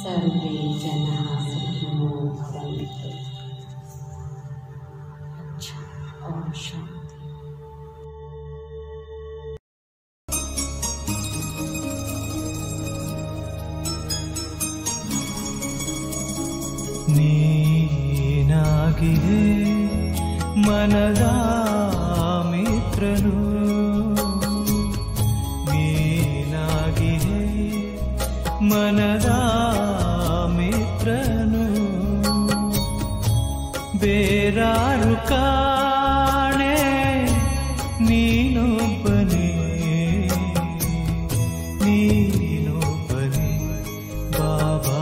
ಸರ್ವೇ ಜನಃ ಸುಖಿನೋ ಭವಂತು. ಓಂ ಶಾಂತಿ. ನೀನಾಗಿಯೇ ಮನದ ಮಿತ್ರನು, ನೀನಾಗಿಯೇ ಮನದ ಮಿತ್ರನು. ಬೇರಾರು ಕಾಣೆ ನೀನೊಬ್ಬನೇ, ನೀನೊಬ್ಬನೇ ಬಾಬಾ,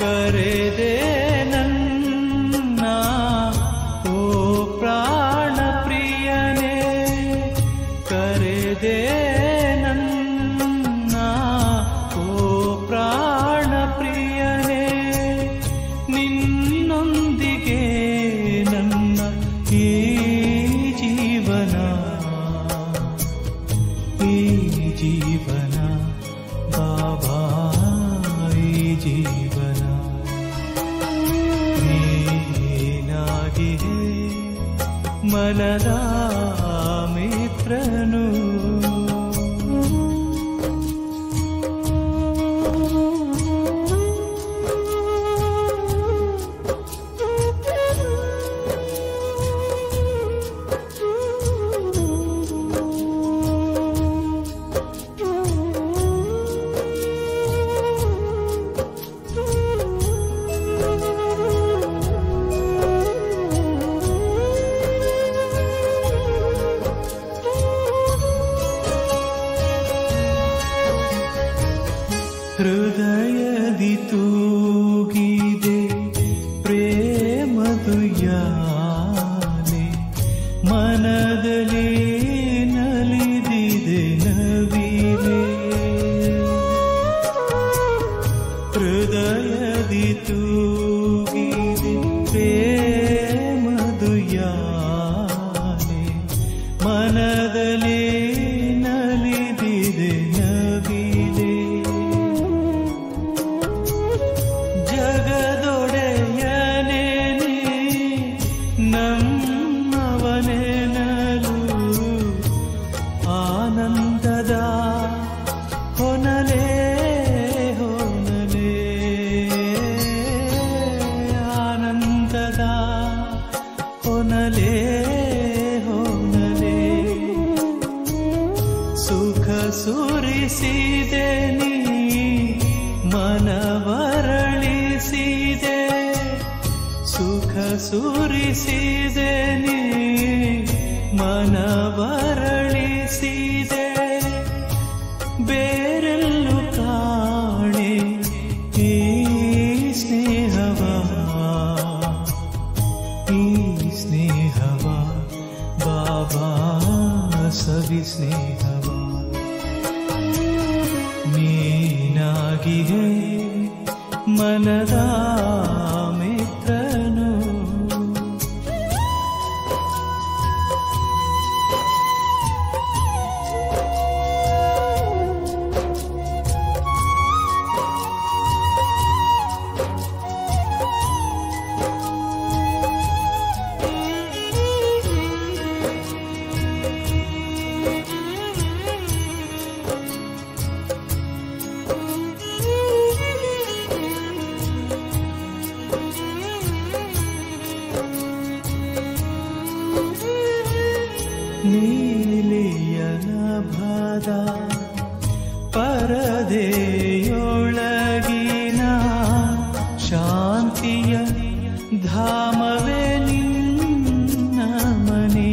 ಕರೆದೆ ನನ್ನ ಓ ಪ್ರಾಣ ಪ್ರಿಯನೇ, ಕರೆದೆ ನನ್ನ ಓ ಪ್ರಾಣ ಪ್ರಿಯನೇ. ನಿನ್ನೊಂದಿಗೆ ನನ್ನ ಈ ಜೀವನ, ಈ ಜೀವನ ಬಾಬಾ, ಈ ಜೀವನ. ನೀನಾಗಿಯೇ ಮನದ ಮಿತ್ರನು. ಹೃದಯದಿ ತೂಗಿದೆ ಪ್ರೇಮದು ಯಾನೆ, ಮನದಲ್ಲಿ ನಲಿದಿದೆ ನವಿಲೆ. ಹೃದಯದಿ ತೂಗಿದೆ ಪ್ರೇಮದು ಯಾನೆ, ಮನದಲ್ಲಿ ನಲಿದಿದೆ ನವಿಲೆ. ಜಗದೊಡೆಯನೇ ನಮ್ಮವನೆನಲು, ಆನಂದದ ಹೊನಲೆ ಹೊನಲೆ, ಆನಂದದ ಸುರಿಸಿದೆ ನೀ ಮನವರಳಿಸಿದೆ ಬೇರೆಲ್ಲೂ ಕಾಣೆ ಈ ಸ್ನೇಹವ ಬಾಬಾ ಸವಿ ಸ್ನೇಹವ ನೀನಾಗಿಯೇ ಮನದ ಮಿತ್ರನು ನೀಲಿಯನ ಭಾದ ಪರದೆಯೊಳಗಿನ ಶಾಂತಿಯ ಧಾಮವೇ ನಿನ್ನ ಮನೆ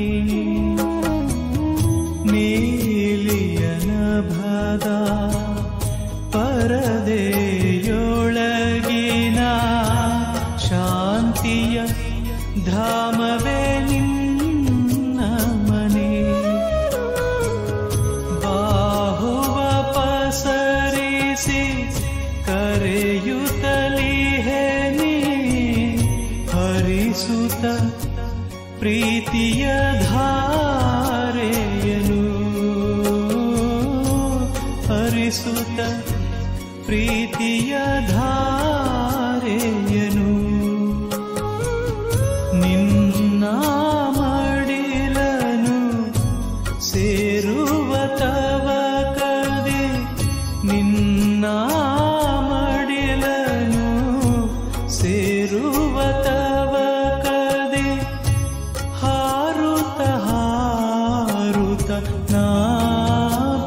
ನೀಲಿಯನ ಭಾದ ಪರದೆಯೊಳಗಿನ ಶಾಂತಿಯ ಧಾಮವೇ ನಿನ್ನ ಮನೆ ಬಾಹುವ ಪಸರಿಸಿ ಕರೆಯುತ್ತಲಿ ನೀ ಹರಿಸುತ್ತ ಪ್ರೀತಿಯ ಧಾರೆಯನು ಹರಿಸುತ್ತ ಪ್ರೀತಿಯ ಧಾರೆಯನು ನಿನ್ನ ಮಡಿಲನು ಸೇರುವ ತವಕದೆ ನಿನ್ನ ಮಡಿಲನು ಸೇರುವ ತವಕದೆ ಹಾರುತ್ತ ಹಾರುತ್ತ ನಾ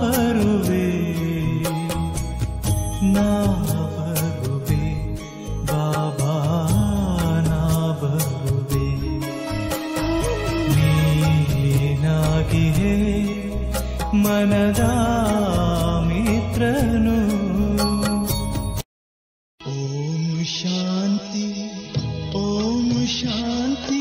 ಬರುವೆ ಬಾಬಾ ನಾ ಬರುವೆ ನೀನಾಗಿಯೇ ಮನದ ಮಿತ್ರನು ಓಂ ಶಾಂತಿ ಓಂ ಶಾಂತಿ